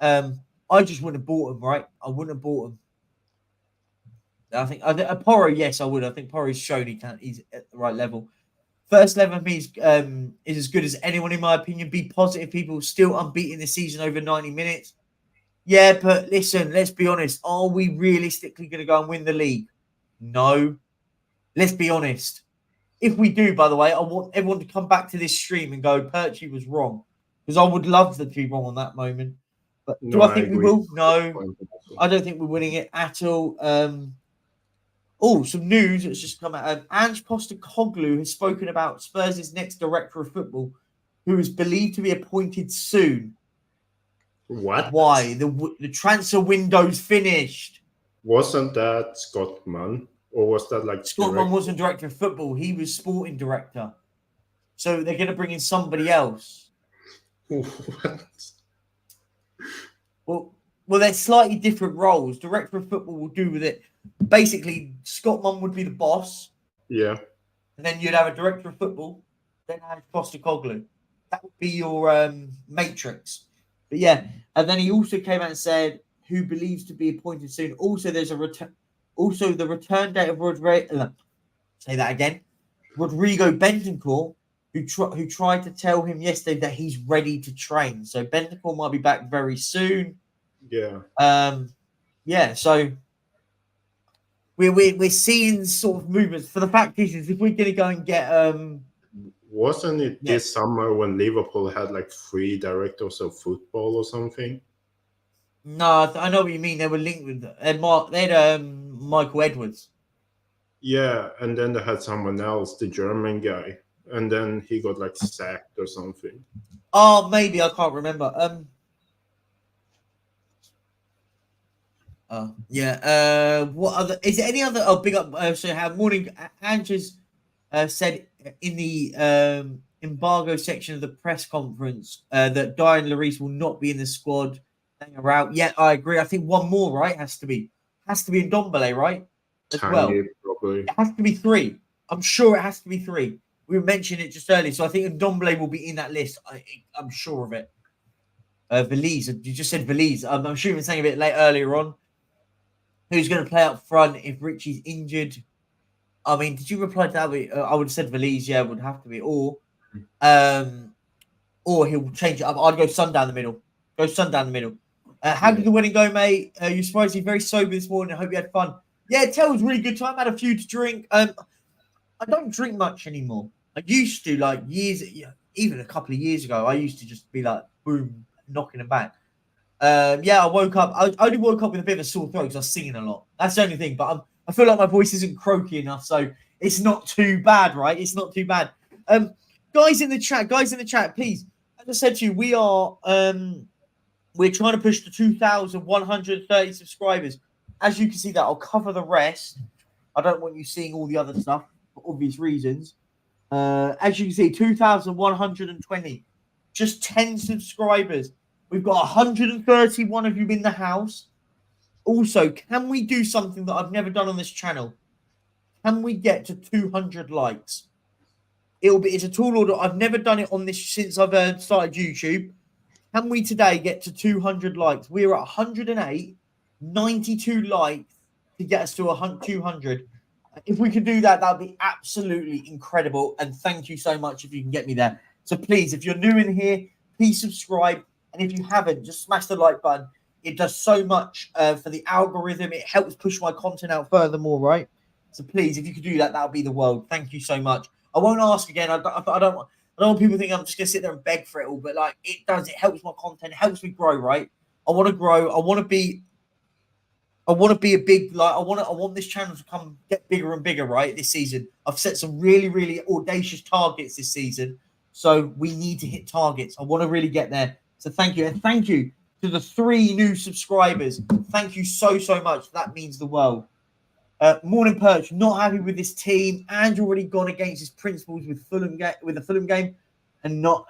I just wouldn't have bought them, right? I wouldn't have bought them. I think Porro, yes, I would. I think Porro's shown he's at the right level. First 11 for me is as good as anyone, in my opinion. Be positive, people still unbeaten this season over 90 minutes. Yeah, but listen, let's be honest. Are we realistically going to go and win the league? No. Let's be honest. If we do, by the way, I want everyone to come back to this stream and go, Perchy was wrong. Because I would love to be wrong on that moment. But do I think we will? No. I don't think we're winning it at all. Some news that's just come out. Ange Postecoglou has spoken about Spurs' next director of football, who is believed to be appointed soon. What? Why? The transfer window's finished. Wasn't that Scott Munn? Or was that like Scott Munn wasn't director of football? He was sporting director. So they're going to bring in somebody else. What? Well, they're slightly different roles. Director of football will do with it. Basically, Scott Munn would be the boss. Yeah. And then you'd have a director of football, then Ange Postecoglou. That would be your matrix. But yeah, and then he also came out and said who believes to be appointed soon. Also, there's a return. Also, the return date of Rodrigo. Say that again. Rodrigo Bentancur, who tried to tell him yesterday that he's ready to train. So Bentancur might be back very soon. Yeah. Yeah. So we're seeing sort of movements. For the fact is if we're going to go and get wasn't it this summer when Liverpool had like 3 directors of football or something? No, I know what you mean. They were linked with they had Michael Edwards. Yeah, and then they had someone else, the German guy, and then he got like sacked or something. Oh, maybe I can't remember. What other? Is there any other? Oh, big up. So, how morning? Andrews said in the embargo section of the press conference that Diane Larice will not be in the squad. They are out. Yeah, I agree. I think one more, right? Has to be in Ndombele, right? As well. Probably. It has to be 3. I'm sure it has to be 3. We mentioned it just earlier, so I think Ndombele will be in that list. I'm sure of it. Valise, you just said Valise. I'm assuming saying a bit late earlier on. Who's going to play up front if Richie's injured? I mean, did you reply to that? I would have said Valise, yeah, it would have to be. Or he'll change it up. I'd go Sun down the middle. How did the wedding go, mate? You surprised you very sober this morning. I hope you had fun. Yeah, it was a really good time. I had a few to drink. I don't drink much anymore. I used to, like even a couple of years ago, I used to just be like, boom, knocking them back. I woke up. I only woke up with a bit of a sore throat because I was singing a lot. That's the only thing. But I feel like my voice isn't croaky enough, so it's not too bad, right? It's not too bad. Guys in the chat, please. As I said to you, we're trying to push to 2,130 subscribers. As you can see, that I'll cover the rest. I don't want you seeing all the other stuff for obvious reasons. As you can see, 2,120. Just 10 subscribers. We've got 131 of you in the house. Also, can we do something that I've never done on this channel? Can we get to 200 likes? It's a tall order. I've never done it on this since I've started YouTube. Can we today get to 200 likes? We're at 108, 92 likes to get us to 200. If we could do that, that would be absolutely incredible. And thank you so much if you can get me there. So please, if you're new in here, please subscribe. And if you haven't, just smash the like button. It does so much for the algorithm. It helps push my content out furthermore, right? So please, if you could do that, that would be the world. Thank you so much. I won't ask again. I don't want people to think I'm just going to sit there and beg for it all. But like it does. It helps my content. It helps me grow, right? I want to grow. I want to be a big, like, I want this channel to get bigger and bigger, right? This season. I've set some really, really audacious targets this season. So we need to hit targets. I want to really get there. So thank you. And thank you to the 3 new subscribers. Thank you so much. That means the world. Morning Perch, not happy with this team. Andrew already gone against his principles with the Fulham game, and no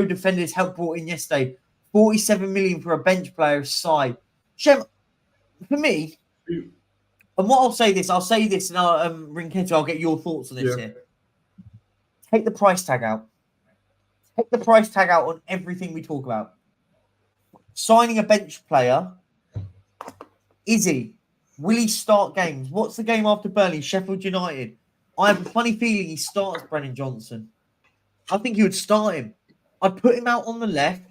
defenders help brought in yesterday. 47 million for a bench player side. Shem, for me, and what I'll say this, and I'll Rinketo, I'll get your thoughts on this here. Take the price tag out. Take the price tag out on everything we talk about. Signing a bench player, will he start games? What's the game after Burnley? Sheffield United. I have a funny feeling he starts Brennan Johnson. I think he would start him. I'd put him out on the left,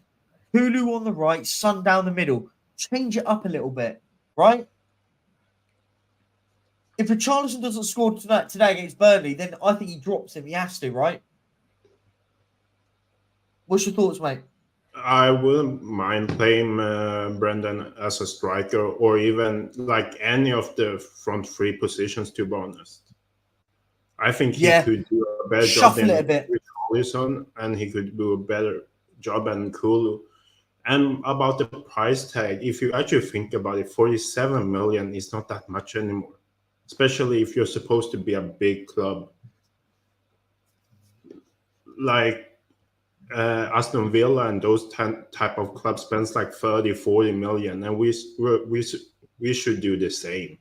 Hulu on the right, Sun down the middle. Change it up a little bit, right? If Richarlison doesn't score today against Burnley, then I think he drops him. He has to, right? What's your thoughts, mate? I wouldn't mind playing Brendan as a striker or even like any of the front 3 positions, to be honest. I think he could do a better job than Richarlison, and he could do a better job than Kulu. And about the price tag, if you actually think about it, 47 million is not that much anymore, especially if you're supposed to be a big club. Like, Aston Villa and those type of clubs spends like 30, 40 million, and we should do the same.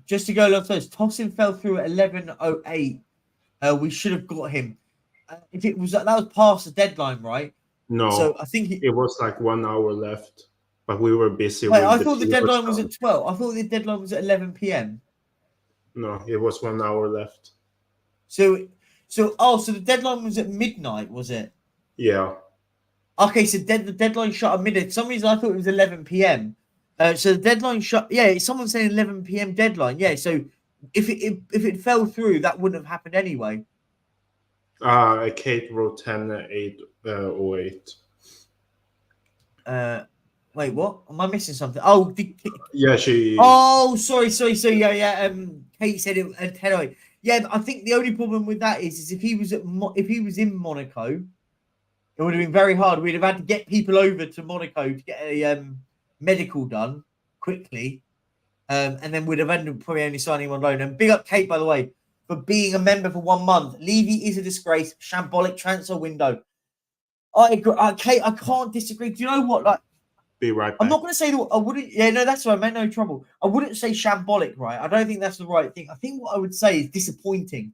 Just to go along first, Tosin fell through at 11:08. We should have got him. If it was that was past the deadline, right? No, so I think it was like 1 hour left, but we were busy. Wait, with I the thought the FIFA deadline was stuff. at 12. I thought the deadline was at 11 p.m. No, it was 1 hour left. So the deadline was at midnight, was it? Yeah. Okay, so the deadline shut at midnight. For some reason I thought it was 11 p.m. So the deadline shut. Yeah, someone's saying 11 p.m. deadline. Yeah, so if it fell through, that wouldn't have happened anyway. Kate wrote 10:08. Wait, what? Am I missing something? Oh, yeah, she. Oh, sorry. Yeah. Kate said it at 10:08. Yeah, but I think the only problem with that is if he was if he was in Monaco, it would have been very hard. We'd have had to get people over to Monaco to get a medical done quickly, and then we'd have ended up probably only signing him on loan. And big up Kate, by the way, for being a member for 1 month. Levy is a disgrace. Shambolic transfer window. I agree, Kate. I can't disagree. Do you know what? Like, be right back. I'm not going to say that I wouldn't. Yeah, no, that's right. I made no trouble. I wouldn't say shambolic, right? I don't think that's the right thing. I think what I would say is disappointing.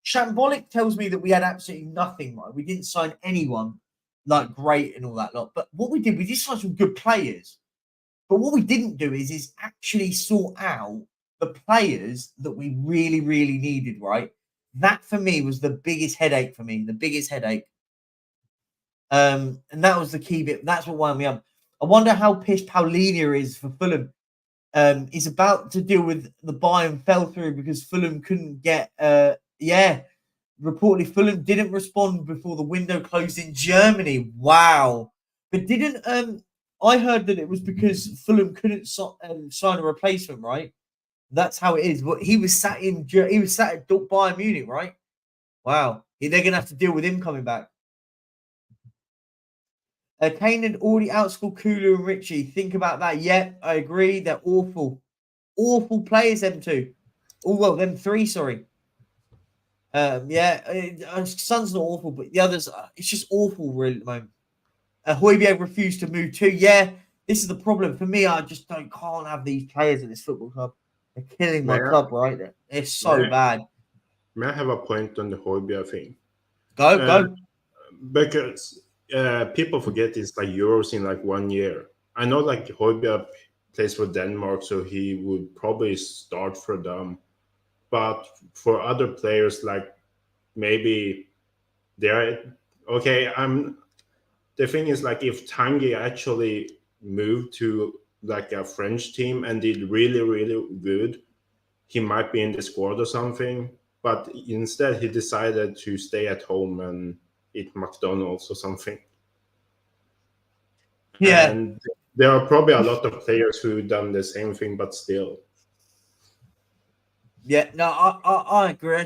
Shambolic tells me that we had absolutely nothing, right? We didn't sign anyone like great and all that lot. But what we did sign some good players. But what we didn't do is actually sort out the players that we really, really needed, right? That for me was the biggest headache for me, the biggest headache. And that was the key bit. That's what wound me up. I wonder how pissed Paulinho is for Fulham. He's about to deal with the Bayern fell through because Fulham couldn't get. Reportedly Fulham didn't respond before the window closed in Germany. Wow, but didn't I heard that it was because Fulham couldn't sign a replacement, right? That's how it is. But he was sat at Bayern Munich, right? Wow, they're gonna have to deal with him coming back. Kane had already outscored Kulu and Richie. Think about that. Yeah, I agree. They're awful. Awful players, them two. Oh, well, them three, sorry. Son's not awful, but the others, it's just awful, really, at the moment. Højbjerg refused to move too. Yeah, this is the problem. For me, I just can't have these players in this football club. They're killing my club, right? They're so bad. May I have a point on the Højbjerg thing? Go. Because people forget it's like Euros in like 1 year. I know like Højbjerg plays for Denmark, so he would probably start for them. But for other players, like maybe they're okay. The thing is, like, if Tanguy actually moved to like a French team and did really, really good, he might be in the squad or something. But instead, he decided to stay at home and eat McDonald's or something. Yeah. And there are probably a lot of players who done the same thing, but still. Yeah, no, I agree.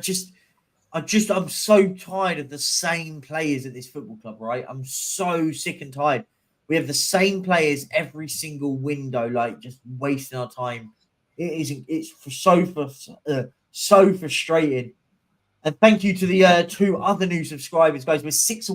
I'm so tired of the same players at this football club, right? I'm so sick and tired. We have the same players every single window, like just wasting our time. It's so frustrating. And thank you to the 2 other new subscribers, guys. We're 6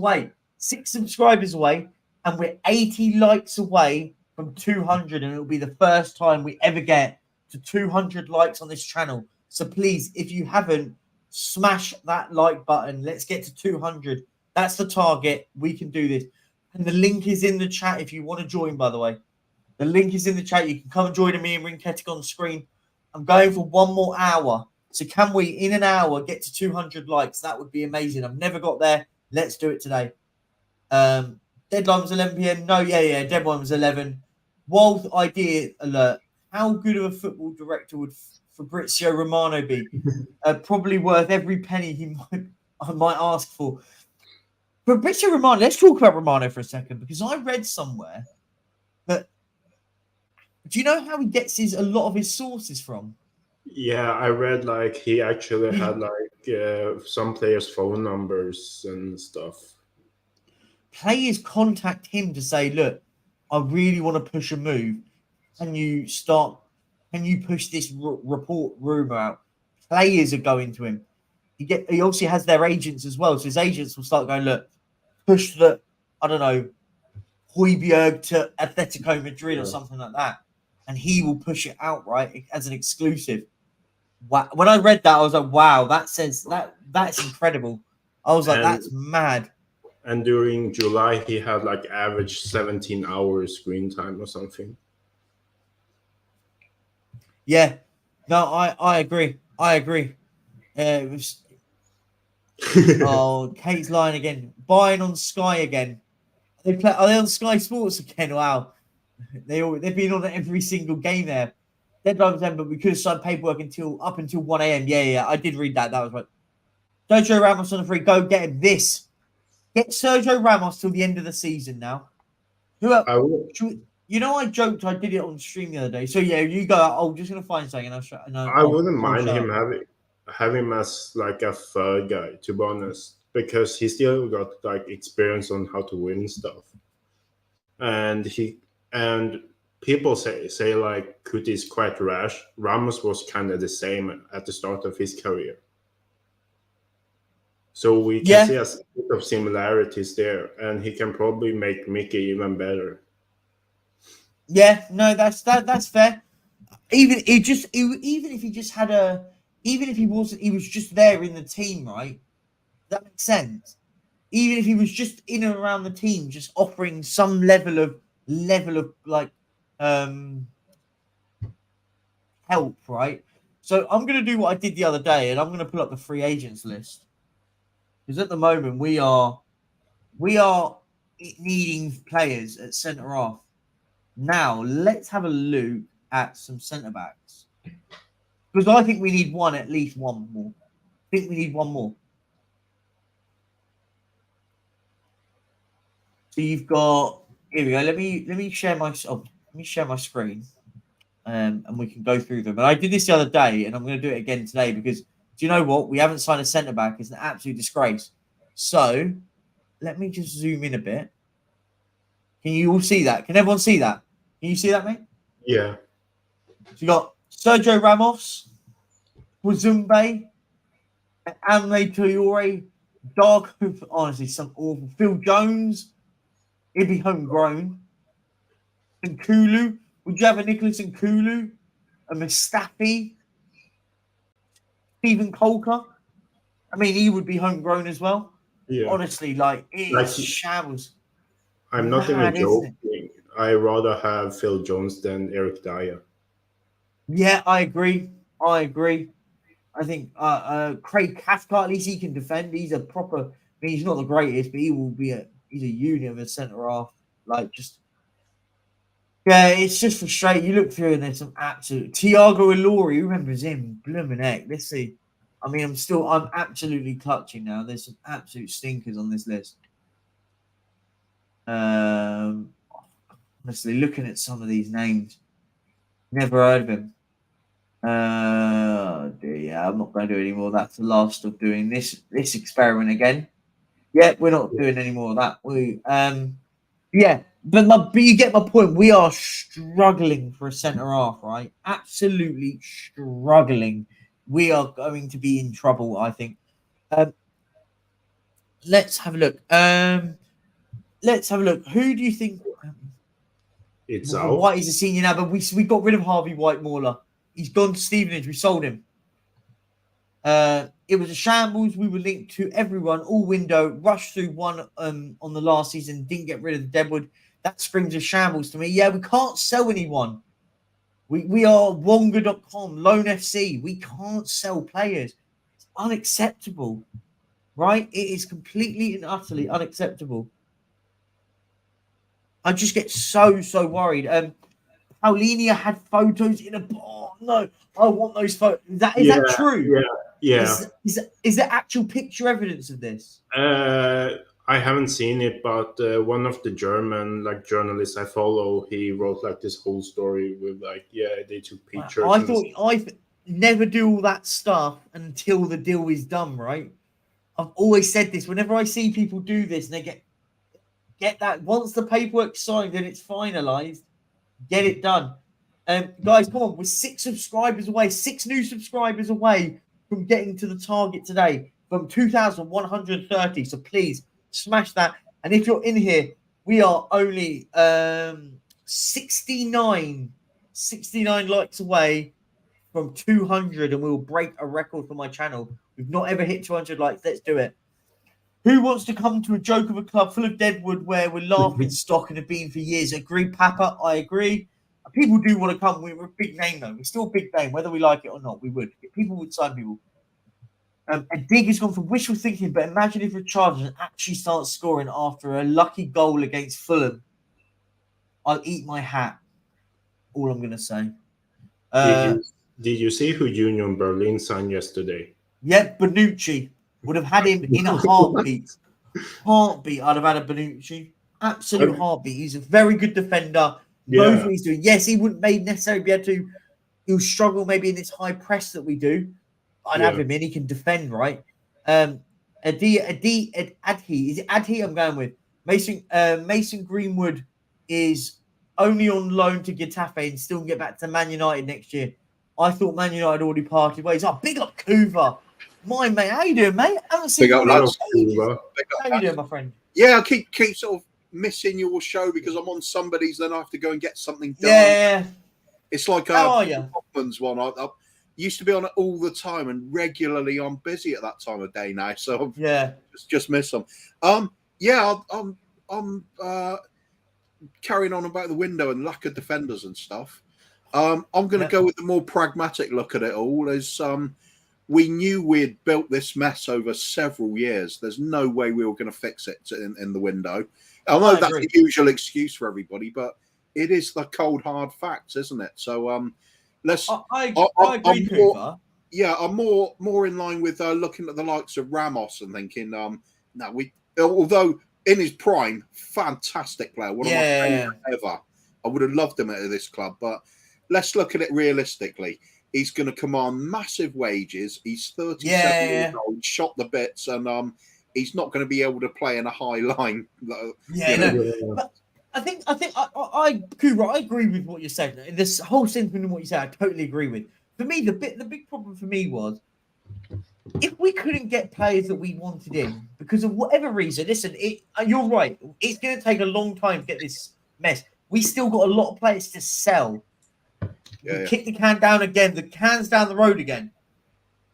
subscribers away, and we're 80 likes away from 200, and it'll be the first time we ever get to 200 likes on this channel. So please, if you haven't, smash that like button. Let's get to 200. That's the target. We can do this. And the link is in the chat if you want to join, by the way. The link is in the chat. You can come and join me and Ring Ketic on screen. I'm going for 1 more hour. So can we, in an hour, get to 200 likes? That would be amazing. I've never got there. Let's do it today. Deadline was 11 p.m. No, yeah. Deadline was 11. Wild idea alert. How good of a football director would Fabrizio Romano be? Probably worth every penny I might ask for. Fabrizio Romano, let's talk about Romano for a second, because I read somewhere that, do you know how he gets a lot of his sources from? Yeah, I read like he actually had like some players' phone numbers and stuff. Players contact him to say, look, I really want to push a move. Can you push this report rumor out? Players are going to him. He obviously has their agents as well, so his agents will start going, look, push the, I don't know, Højbjerg to Atletico Madrid or something like that, and he will push it out right as an exclusive. Wow. When I read that, I was like, wow, that's incredible. I was like, And that's mad. and during July he had like average 17 hours screen time or something. Yeah. No, I agree. I agree. It was Kate's lying again. Buying on Sky again. Are they on Sky Sports again? Wow. They've been on every single game there. Deadline was then, but we could have signed paperwork up until 1 a.m. Yeah. I did read that. That was right. Sergio Ramos on the free. Go get him this. Get Sergio Ramos till the end of the season now. Who else? I joked I did it on stream the other day. So yeah, you go. I'm just gonna find something. I wouldn't mind him having as like a third guy, to be honest, because he still got like experience on how to win stuff, and people say like Kuti is quite rash. Ramos was kind of the same at the start of his career, so we can see a bit of similarities there, and he can probably make Mickey even better. Yeah, no, that's fair. Even if he was just there in the team, right? That makes sense. Even if he was just in and around the team, just offering some level of like help, right? So I'm gonna do what I did the other day, and I'm gonna pull up the free agents list because at the moment we are needing players at centre half. Now let's have a look at some centre backs because I think we need at least one more. I think we need one more. So you've got here we go. Let me share my screen, and we can go through them. And I did this the other day, and I'm going to do it again today because do you know what? We haven't signed a centre back. It's an absolute disgrace. So let me just zoom in a bit. Can you all see that? Can everyone see that? Can you see that, mate? Yeah. So you got Sergio Ramos, Wazumbe, Amne Toure, Dark. Honestly, some awful. Phil Jones. He'd be homegrown. And Kulu. Would you have a Nicholas and Kulu? A Mustafi? Stephen Colker? I mean, he would be homegrown as well. Yeah. Honestly, like, it's shambles. I'm not even joking. I'd rather have Phil Jones than Eric Dyer. Yeah, I agree. I think Craig Cathcart, at least he can defend. He's a proper. I mean, he's not the greatest, but he will be he's a unit of a centre half. Like it's just frustrating. You look through and there's some absolute Thiago Ilori. Who remembers him? Blooming heck. Let's see. I mean, I'm absolutely clutching now. There's some absolute stinkers on this list. Honestly, looking at some of these names, never heard of him. Yeah, I'm not going to do any more. That's the last of doing this experiment again. Yeah, we're not doing any more of that. Yeah, but you get my point. We are struggling for a centre half, right? Absolutely struggling. We are going to be in trouble, I think. Let's have a look. Who do you think? It's out. White is a senior now, but we got rid of Harvey White-Mauler. He's gone to Stevenage. We sold him. It was a shambles. We were linked to everyone all window. Rushed through one on the last season. Didn't get rid of the Deadwood. That screams a shambles to me. Yeah, we can't sell anyone. We are Wonga.com, Loan FC. We can't sell players. It's unacceptable, right? It is completely and utterly unacceptable. I just get so worried. Paulinia had photos in a. Oh no! I want those photos. Is that true? Yeah. Is there actual picture evidence of this? I haven't seen it, but one of the German journalists I follow, he wrote this whole story with they took pictures. I thought I never do all that stuff until the deal is done, right? I've always said this. Whenever I see people do this, and they get that once the paperwork's signed and it's finalized, get it done. Guys, come on, we're 6 subscribers away, 6 new subscribers away from getting to the target today from 2,130. So please smash that. And if you're in here, we are only 69 likes away from 200, and we'll break a record for my channel. We've not ever hit 200 likes. Let's do it. Who wants to come to a joke of a club full of deadwood where we're laughing stock and have been for years? Agree, Papa? I agree. People do want to come. We're a big name, though. We're still a big name, whether we like it or not. We would. People would sign people. A dig has gone from wishful thinking, but imagine if Richarlison actually starts scoring after a lucky goal against Fulham. I'll eat my hat. All I'm going to say. Did you see who Union Berlin signed yesterday? Yeah, Bonucci. Would have had him in a heartbeat. I'd have had a Bonucci. Absolute heartbeat. He's a very good defender. Knows what he's doing. Yes, he wouldn't necessarily be able to. He'll struggle maybe in this high press that we do. I'd have him in. He can defend, right? Adhi. Is it Adhi? I'm going with Mason Greenwood is only on loan to Getafe and still can get back to Man United next year. I thought Man United already parted ways. Oh, big up Kuva. My mate, how you doing, mate? I haven't seen you. How you doing, my friend? Yeah, I keep sort of missing your show because I'm on somebody's, then I have to go and get something done. Yeah. It's like how are you? Hoffman's one. I used to be on it all the time, and regularly I'm busy at that time of day now, so just miss them. I'm carrying on about the window and lack of defenders and stuff. I'm going to go with the more pragmatic look at it all. As we knew we'd built this mess over several years. There's no way we were going to fix it in the window. I know that's the usual excuse for everybody, but it is the cold hard facts, isn't it? So let's. I agree, Cooper. I'm more in line with looking at the likes of Ramos and thinking, although in his prime, fantastic player, one of my favorite ever. I would have loved him at this club, but let's look at it realistically. He's going to command massive wages. He's 37 years old, shot the bits, and he's not going to be able to play in a high line. But I think Cooper, I agree with what you're saying. This whole sentiment in what you said, I totally agree with. For me, the big problem for me was if we couldn't get players that we wanted in because of whatever reason. Listen, you're right. It's going to take a long time to get this mess. We still got a lot of players to sell. Kick the can down again. The can's down the road again.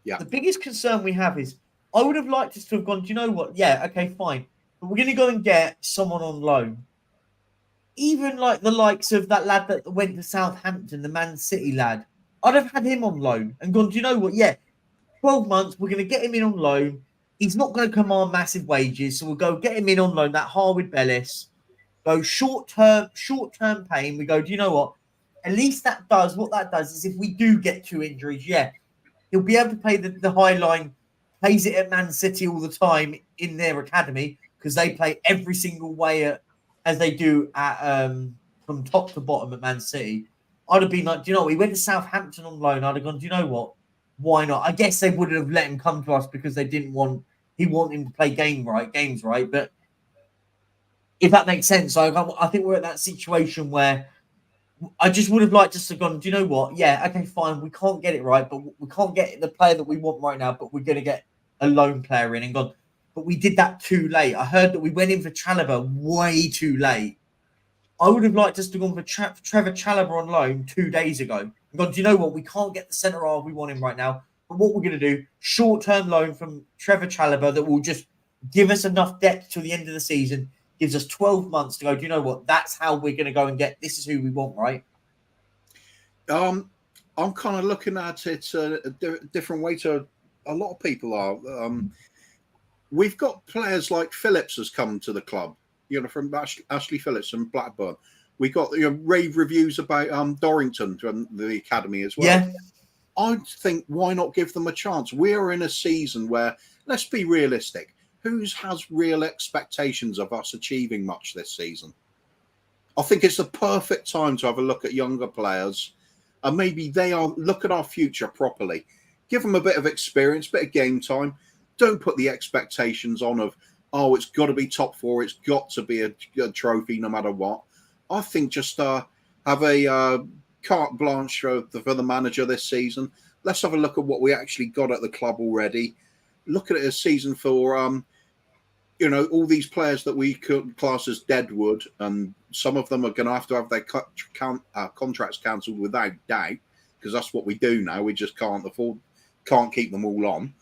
Yeah. The biggest concern we have is I would have liked us to have gone, do you know what? Yeah, okay, fine. But we're going to go and get someone on loan. Even like the likes of that lad that went to Southampton, the Man City lad. I'd have had him on loan and gone, do you know what? Yeah, 12 months, we're going to get him in on loan. He's not going to command massive wages, so we'll go get him in on loan, that Harwood Bellis. Go short-term pain. We go, do you know what? At least what that does is if we do get 2 injuries, he'll be able to play the high line, plays it at Man City all the time in their academy because they play every single way as they do at from top to bottom at Man City. I'd have been like, do you know what? We went to Southampton on loan. I'd have gone, do you know what? Why not? I guess they wouldn't have let him come to us because they didn't want him to play games right. But if that makes sense, I think we're at that situation where I just would have liked us to have gone, do you know what? Yeah, okay, fine. We can't get it right, but we can't get the player that we want right now, but we're going to get a loan player in and gone. But we did that too late. I heard that we went in for Chalobah way too late. I would have liked us to have gone for Trevor Chalobah on loan 2 days ago. And gone, do you know what? We can't get the centre half we want him right now. But what we're going to do, short-term loan from Trevor Chalobah that will just give us enough depth till the end of the season, gives us 12 months to go, do you know what? That's how we're going to go and get, this is who we want, right? I'm kind of looking at it a different way to a lot of people are. We've got players like Phillips has come to the club, from Ashley Phillips from Blackburn. We got rave reviews about Dorrington from the academy as well. Yeah. I think why not give them a chance? We're in a season where, let's be realistic, who has real expectations of us achieving much this season? I think it's the perfect time to have a look at younger players and maybe look at our future properly. Give them a bit of experience, bit of game time. Don't put the expectations on of, it's got to be top 4. It's got to be a trophy no matter what. I think just have a carte blanche for the manager this season. let's have a look at what we actually got at the club already. Look at it as season for all these players that we could class as deadwood, and some of them are going to have their contracts cancelled without doubt, because that's what we do now. We just can't keep them all on.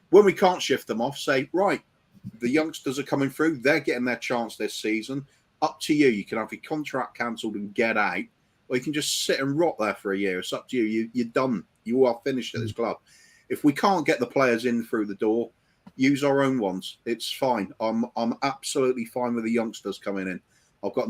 When we can't shift them off, say, right, the youngsters are coming through, they're getting their chance this season. Up to you. You can have your contract cancelled and get out, or you can just sit and rot there for a year. It's up to you. You're done. You are finished at this club. If we can't get the players in through the door, use our own ones. It's fine. I'm absolutely fine with the youngsters coming in. I've got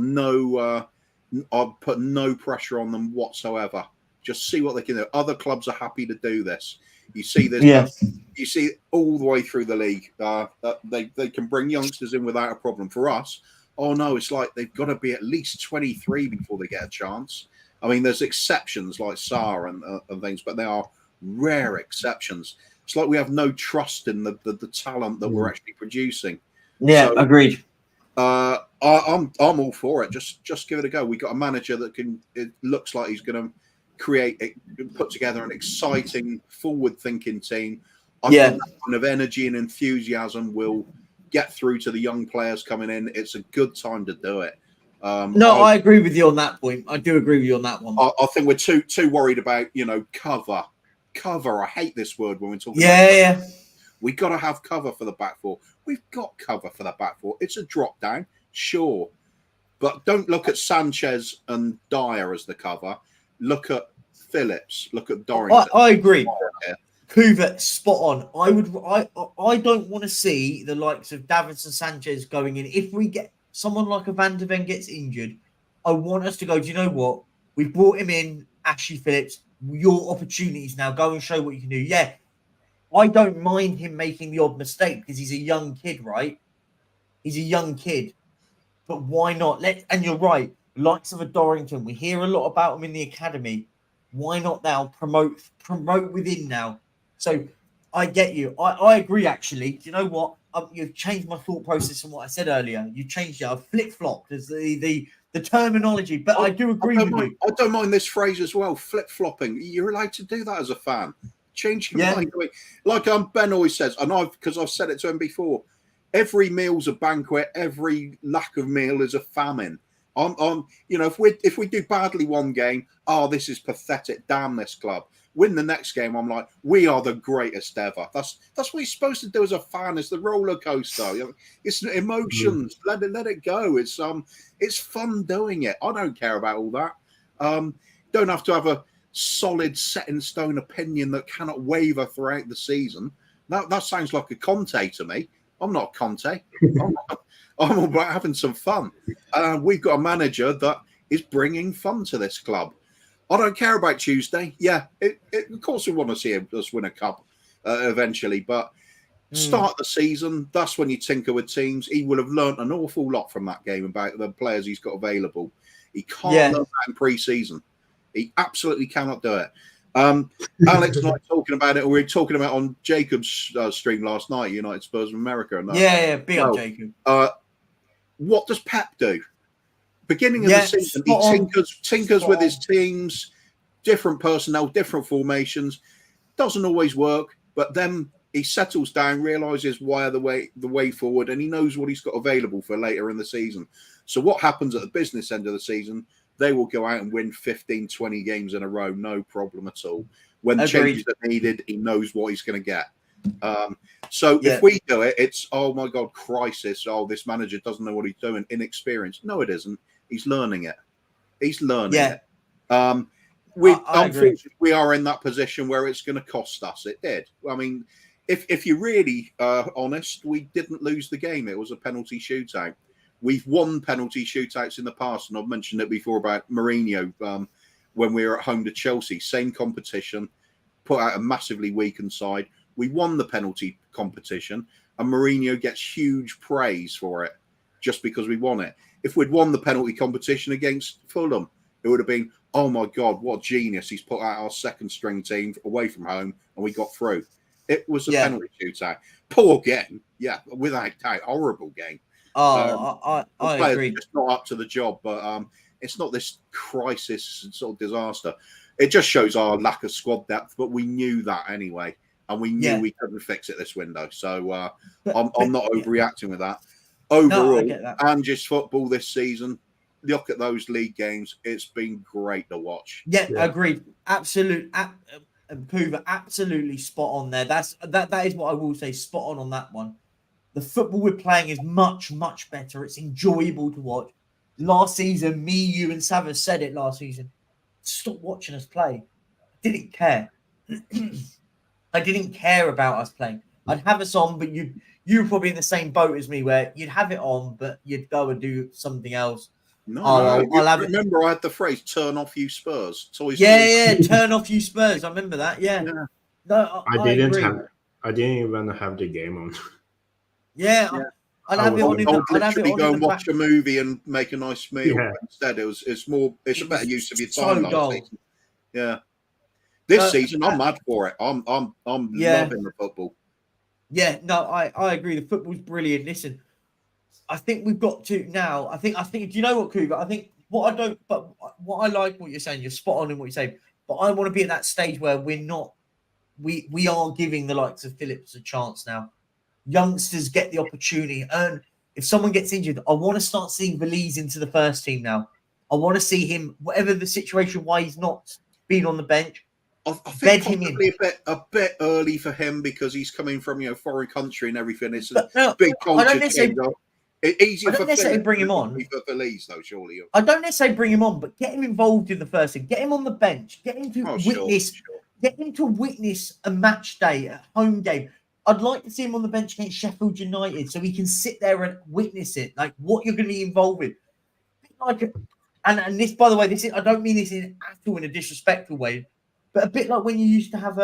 I've put no pressure on them whatsoever. Just see what they can do. Other clubs are happy to do this. You see this. Yeah. You see it all the way through the league. They can bring youngsters in without a problem. For us, oh no, it's like they've got to be at least 23 before they get a chance. I mean, there's exceptions like Saar and things, but they are rare exceptions. It's like we have no trust in the talent that we're actually producing. Yeah, so, agreed. I'm all for it. Just give it a go. We got a manager that it looks like he's going to put together an exciting, forward-thinking team. I think that kind of energy and enthusiasm will get through to the young players coming in. It's a good time to do it. I agree with you on that point. I do agree with you on that one. I think we're too worried about cover. I hate this word when we're talking. Yeah. We got to have cover for the back four. We've got cover for the back four. It's a drop down, sure, but don't look at Sanchez and Dyer as the cover. Look at Phillips. Look at Dorrington. I agree. Hoover, spot on. I don't want to see the likes of Davinson Sanchez going in. If we get someone like a Van de Ven gets injured, I want us to go, do you know what? We brought him in, Ashley Phillips. Your opportunities now. Go and show what you can do. Yeah, I don't mind him making the odd mistake because he's a young kid, right? He's a young kid. But why not? And you're right. Likes of a Dorrington. We hear a lot about him in the academy. Why not now promote within now? So I get you. I agree, actually. Do you know what? You've changed my thought process from what I said earlier. You changed it. I've flip-flopped as the terminology. But I do agree with you. I don't mind this phrase as well, flip-flopping. You're allowed to do that as a fan. Change your mind. Like Ben always says, and because I've said it to him before, every meal's a banquet. Every lack of meal is a famine. If we do badly one game, this is pathetic. Damn this club. Win the next game, I'm like, we are the greatest ever. That's what you're supposed to do as a fan. It's the roller coaster. It's emotions. Let it go. It's fun doing it. I don't care about all that. Don't have to have a solid, set in stone opinion that cannot waver throughout the season. That sounds like a Conte to me. I'm not Conte. I'm all about having some fun. We've got a manager that is bringing fun to this club. I don't care about Tuesday. Yeah, of course we want to see us win a cup eventually, but start the season, that's when you tinker with teams. He will have learnt an awful lot from that game about the players he's got available. He can't learn that in pre-season. He absolutely cannot do it. Alex and I talking about it. We were talking about on Jacob's stream last night, United Spurs of America. And that. Big up Jacob. What does Pep do? Beginning of the season, he tinkers with his teams, different personnel, different formations. Doesn't always work, but then he settles down, realizes why the way forward, and he knows what he's got available for later in the season. So what happens at the business end of the season? They will go out and win 15, 20 games in a row, no problem at all. When changes are needed, he knows what he's going to get. If we do it, it's, oh my God, crisis. Oh, this manager doesn't know what he's doing. Inexperienced. No, it isn't. He's learning it. It. Unfortunately, we are in that position where it's going to cost us. It did. I mean, if you're really honest, we didn't lose the game. It was a penalty shootout. We've won penalty shootouts in the past, and I've mentioned it before about Mourinho when we were at home to Chelsea. Same competition, put out a massively weakened side. We won the penalty competition, and Mourinho gets huge praise for it just because we won it. If we'd won the penalty competition against Fulham, it would have been, oh my God, what genius. He's put out our second string team away from home and we got through. It was a penalty shootout. Poor game. Yeah, without doubt. Horrible game. I agree. Just not up to the job, but it's not this crisis sort of disaster. it just shows our lack of squad depth. But we knew that anyway, and we knew we couldn't fix it this window. So I'm not overreacting with that. Overall, no, I get that. and just football this season. Look at those league games. It's been great to watch. Yeah, agreed. Hoover, absolutely spot on there. That is what I will say. Spot on that one. The football we're playing is much, much better. It's enjoyable to watch. Last season, me, you, and Savas said it last season. Stop watching us play. I didn't care. I didn't care about us playing. I'd have us on, but you were probably in the same boat as me, where you'd have it on, but you'd go and do something else. I had the phrase "turn off, you Spurs." Turn off, you Spurs. I remember that. Yeah. No, I didn't even have the game on. Yeah. I'd have it on. I'd literally go and watch a movie and make a nice meal. Yeah. Instead, it's a better use of your time. Season. Yeah. This season, I'm mad for it. I'm loving the football. Yeah. No, I agree. The football's brilliant. Listen. I think we've got to now. I think. Do you know what, Cougar? I think what I like what you're saying. You're spot on in what you're saying. But I want to be at that stage where we're not. We are giving the likes of Phillips a chance now. Youngsters get the opportunity. And if someone gets injured, I want to start seeing Valise into the first team now. I want to see him, whatever the situation, why he's not been on the bench. I think possibly a bit early for him because he's coming from foreign country and everything. It's a big culture change. Easier for necessarily bring him on. For Valise, though, surely. I don't necessarily bring him on, but get him involved in the first team. Get him on the bench. Get him to witness. Sure. Get him to witness a match day, a home game. I'd like to see him on the bench against Sheffield United, so he can sit there and witness it, like what you're going to be involved with. And this, by the way, I don't mean this at all in a disrespectful way, but a bit like when you used to have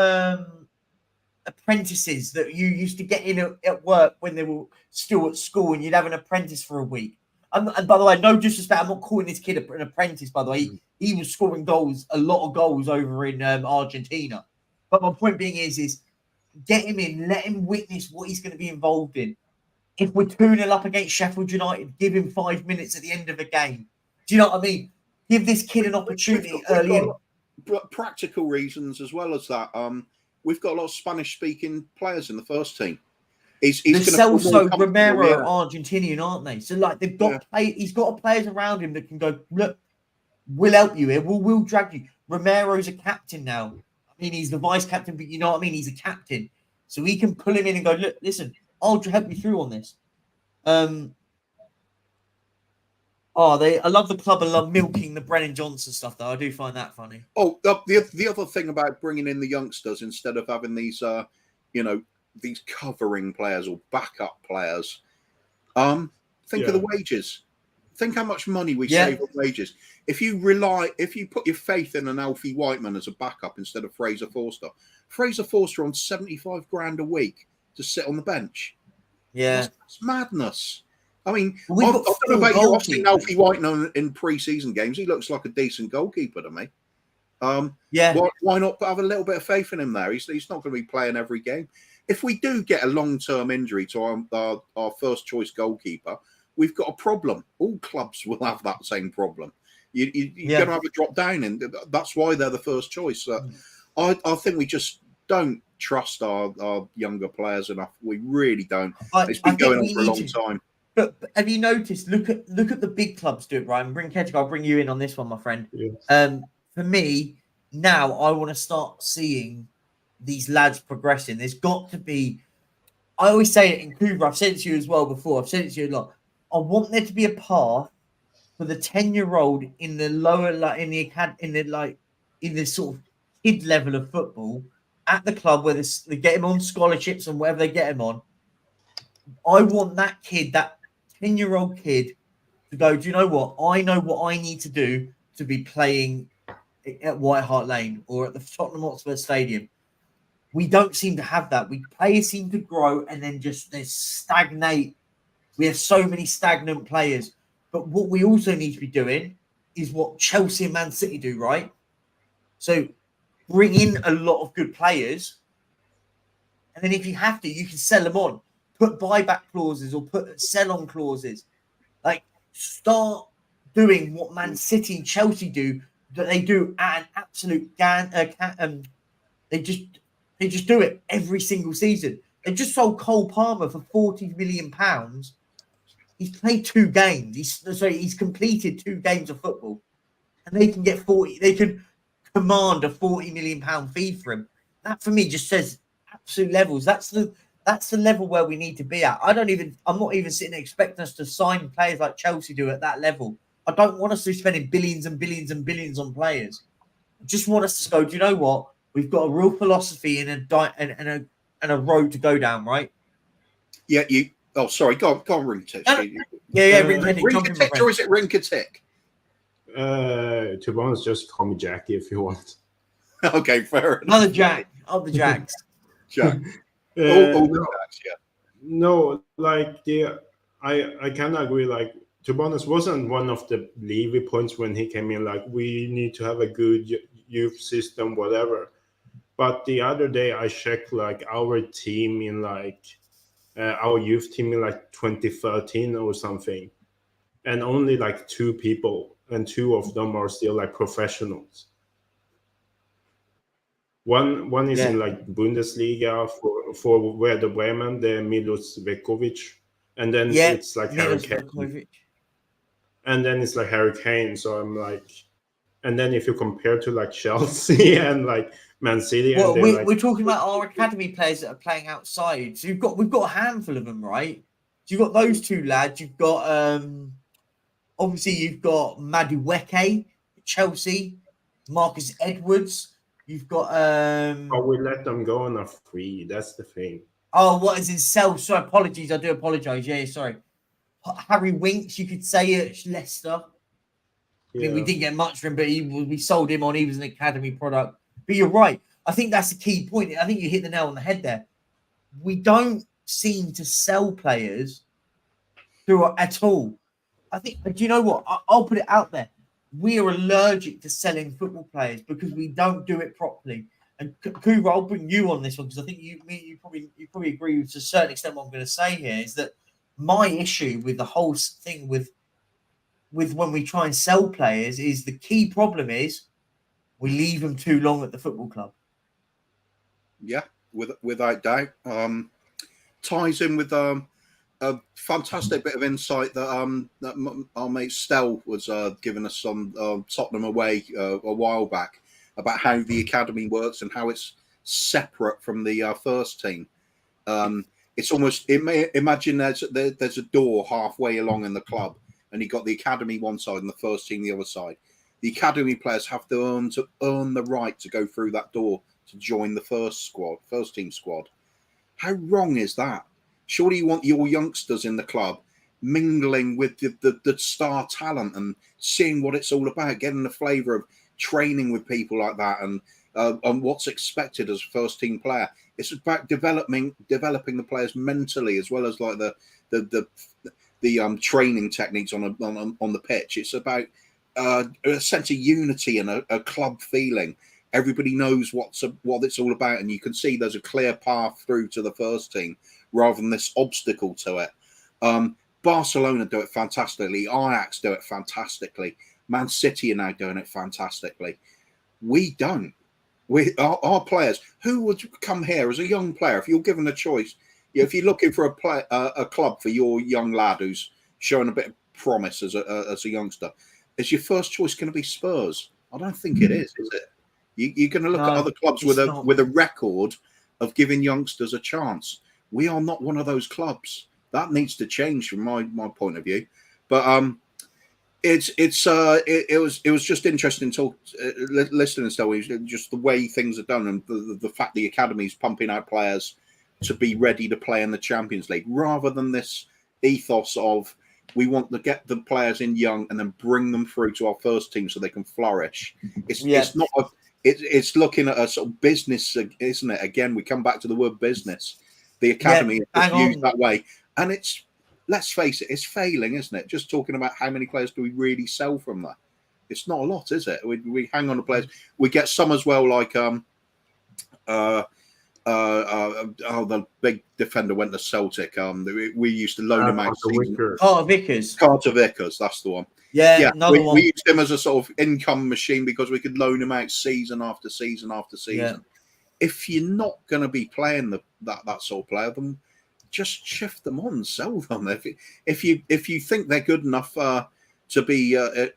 apprentices that you used to get in at work when they were still at school, and you'd have an apprentice for a week. And by the way, no disrespect, I'm not calling this kid an apprentice, by the way. He was scoring goals, a lot of goals over in Argentina. But my point being is get him in, let him witness what he's going to be involved in. If we're 2-0 up against Sheffield United, give him 5 minutes at the end of the game. Do you know what I mean? Give this kid an opportunity early in. Practical reasons as well as that. We've got a lot of Spanish-speaking players in the first team. The Celso, Romero, Argentinian, aren't they? So like they've got he's got players around him that can go, look, we'll help you here. We'll drag you. Romero's a captain now. I mean, he's the vice captain, but you know what I mean? He's a captain. So he can pull him in and go, look, listen, I'll help you through on this. I love the club. I love milking the Brennan Johnson stuff, though. I do find that funny. Oh, the other thing about bringing in the youngsters instead of having these, these covering players or backup players, think of the wages. Think how much money we save on wages. If you put your faith in an Alfie Whiteman as a backup instead of Fraser Forster on 75 grand a week to sit on the bench. Yeah. That's madness. I mean, I don't know about you. I've seen Alfie Whiteman in pre-season games. He looks like a decent goalkeeper to me. Why not have a little bit of faith in him there? He's not going to be playing every game. If we do get a long-term injury to our first choice goalkeeper, we've got a problem. All clubs will have that same problem. You're going to have a drop down, and that's why they're the first choice. I think we just don't trust our younger players enough. We really don't. It's been going on for a long time. But have you noticed? Look at the big clubs do it, right? And bring Kedrick, I'll bring you in on this one, my friend. Yes. For me, now I want to start seeing these lads progressing. There's got to be. I always say it in Cougar. I've said it to you as well before. I've said it to you a lot. I want there to be a path for the 10-year-old in the lower, in the sort of kid level of football at the club where they get him on scholarships and whatever they get him on. I want that kid, that 10-year-old kid, to go, do you know what? I know what I need to do to be playing at White Hart Lane or at the Tottenham Hotspur Stadium. We don't seem to have that. Players seem to grow and then just they stagnate. We have so many stagnant players. But what we also need to be doing is what Chelsea and Man City do, right? So bring in a lot of good players. And then if you have to, you can sell them on. Put buyback clauses or put sell-on clauses. Like, start doing what Man City and Chelsea do that they do at an absolute they just do it every single season. They just sold Cole Palmer for £40 million. He's played 2 games. He's completed 2 games of football, and they can get 40. They can command a £40 million fee for him. That for me just says absolute levels. That's the level where we need to be at. I'm not even sitting there expecting us to sign players like Chelsea do at that level. I don't want us to be spending billions and billions and billions on players. I just want us to go, do you know what? We've got a real philosophy and a road to go down, right? Yeah, oh, sorry, go on, Ring-Tick. Ring-Tick, or is it Ring-Tick? To be honest, just call me Jackie if you want. Okay, fair enough. Another Jack. Of the Jacks. Jack. No, Jacks, yeah. No, like I kind of agree. Like, to be honest, wasn't one of the Levy points when he came in, like, we need to have a good youth system, whatever. But the other day I checked like our team in like our youth team in like 2013 or something, and only like 2 people, and 2 of them are still like professionals. One is in like Bundesliga for Werder Bremen, the Milos Vekovic, and then it's like Harry Kane. And then it's like Harry Kane. So I'm like, and then if you compare to like Chelsea and like Man City, well, and we're talking about our academy players that are playing outside. So we've got a handful of them, right? So you've got those 2 lads. You've got obviously you've got Madueke, Chelsea, Marcus Edwards. You've got oh, we let them go on a free. That's the thing. Oh, what is in sell? Sorry, apologies. I do apologise. Yeah, sorry. Harry Winks, you could say at Leicester. Yeah. I mean, we didn't get much for him, but we sold him on. He was an academy product. But you're right. I think that's the key point. I think you hit the nail on the head there. We don't seem to sell players at all. I think, do you know what? I'll put it out there. We are allergic to selling football players because we don't do it properly. And Kuva, I'll bring you on this one because I think you probably agree to a certain extent. What I'm going to say here is that my issue with the whole thing with when we try and sell players is the key problem is we leave them too long at the football club. Yeah, without doubt. Ties in with a fantastic bit of insight that our mate Stell was giving us on Tottenham away a while back about how the academy works and how it's separate from the first team. It's almost imagine there's a door halfway along in the club, and you've got the academy one side and the first team the other side. The academy players have to earn the right to go through that door to join the first team squad. How wrong is that? Surely you want your youngsters in the club mingling with the star talent and seeing what it's all about, getting the flavour of training with people like that and what's expected as a first team player. It's about developing the players mentally as well as like the training techniques on the pitch. It's about a sense of unity and a club feeling. Everybody knows what it's all about, and you can see there's a clear path through to the first team rather than this obstacle to it. Barcelona do it fantastically. Ajax do it fantastically. Man City are now doing it fantastically. We don't. Our players who would come here as a young player, if you're given a choice, if you're looking for a club for your young lad who's showing a bit of promise as a youngster, is your first choice going to be Spurs? I don't think it is it? You're going to look at other clubs with a record of giving youngsters a chance. We are not one of those clubs. That needs to change from my point of view. But it was just interesting listening to stuff. Just the way things are done and the fact the academy's pumping out players to be ready to play in the Champions League rather than this ethos of we want to get the players in young and then bring them through to our first team so they can flourish. It's not it's looking at a sort of business, isn't it? Again, we come back to the word business. The academy is used that way, and let's face it, it's failing, isn't it? Just talking about how many players do we really sell from that? It's not a lot, is it? We hang on to players. We get some as well, like the big defender went to Celtic. We used to loan him out. Carter Vickers. Carter Vickers, that's the one. Yeah, another one. We used him as a sort of income machine because we could loan him out season after season after season. Yeah. If you're not going to be playing that sort of player, then just shift them on, sell them. If you think they're good enough to be at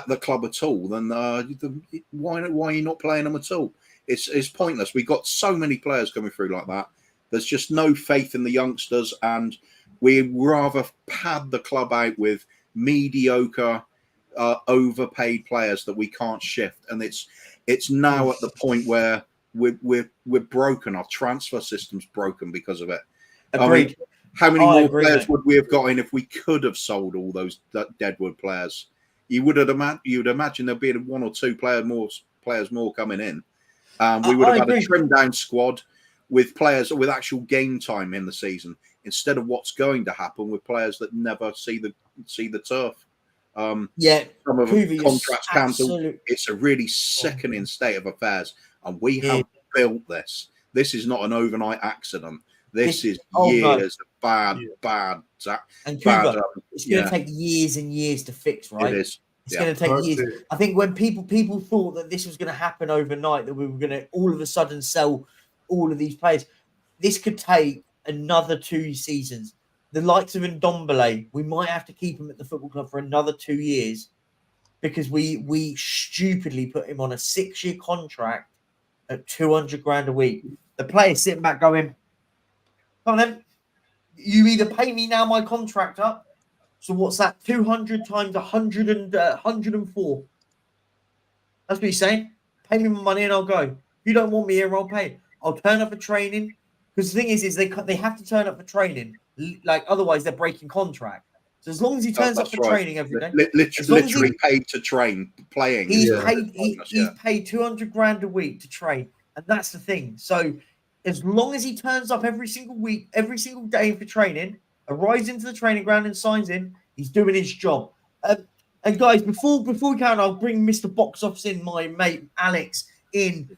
the club at all, then why are you not playing them at all? It's pointless. We've got so many players coming through like that. There's just no faith in the youngsters, and we rather pad the club out with mediocre, overpaid players that we can't shift. And it's now at the point where we're broken. Our transfer system's broken because of it. Agreed. I mean, how many more players would we have got in if we could have sold all those Deadwood players? You'd imagine there'd be one or two players more coming in. We would have had a trimmed down squad with players with actual game time in the season, instead of what's going to happen with players that never see the turf. Some of the contracts cancelled. It's a really sickening state of affairs, and we have built this. This is not an overnight accident. This is years of bad. And Cooper, it's going to take years and years to fix, right? It is. It's going to take years. I think when people thought that this was going to happen overnight, that we were going to all of a sudden sell all of these players, this could take another 2 seasons. The likes of Ndombele, we might have to keep him at the football club for another 2 years because we stupidly put him on a 6-year contract at 200 grand a week. The player's sitting back going, come on then, you either pay me now my contract up. So what's that? 200 times 100 and 104. That's what he's saying. Pay me my money and I'll go. If you don't want me here, I'll pay. I'll turn up for training. Because the thing is they have to turn up for training. Like otherwise they're breaking contract. So as long as he turns up for training every day, literally paid to train, playing. He's paid 200 grand a week to train, and that's the thing. So as long as he turns up every single week, every single day for training, arrives into the training ground and signs in, he's doing his job. And guys, before we count, I'll bring Mr. Box Office in, my mate Alex in.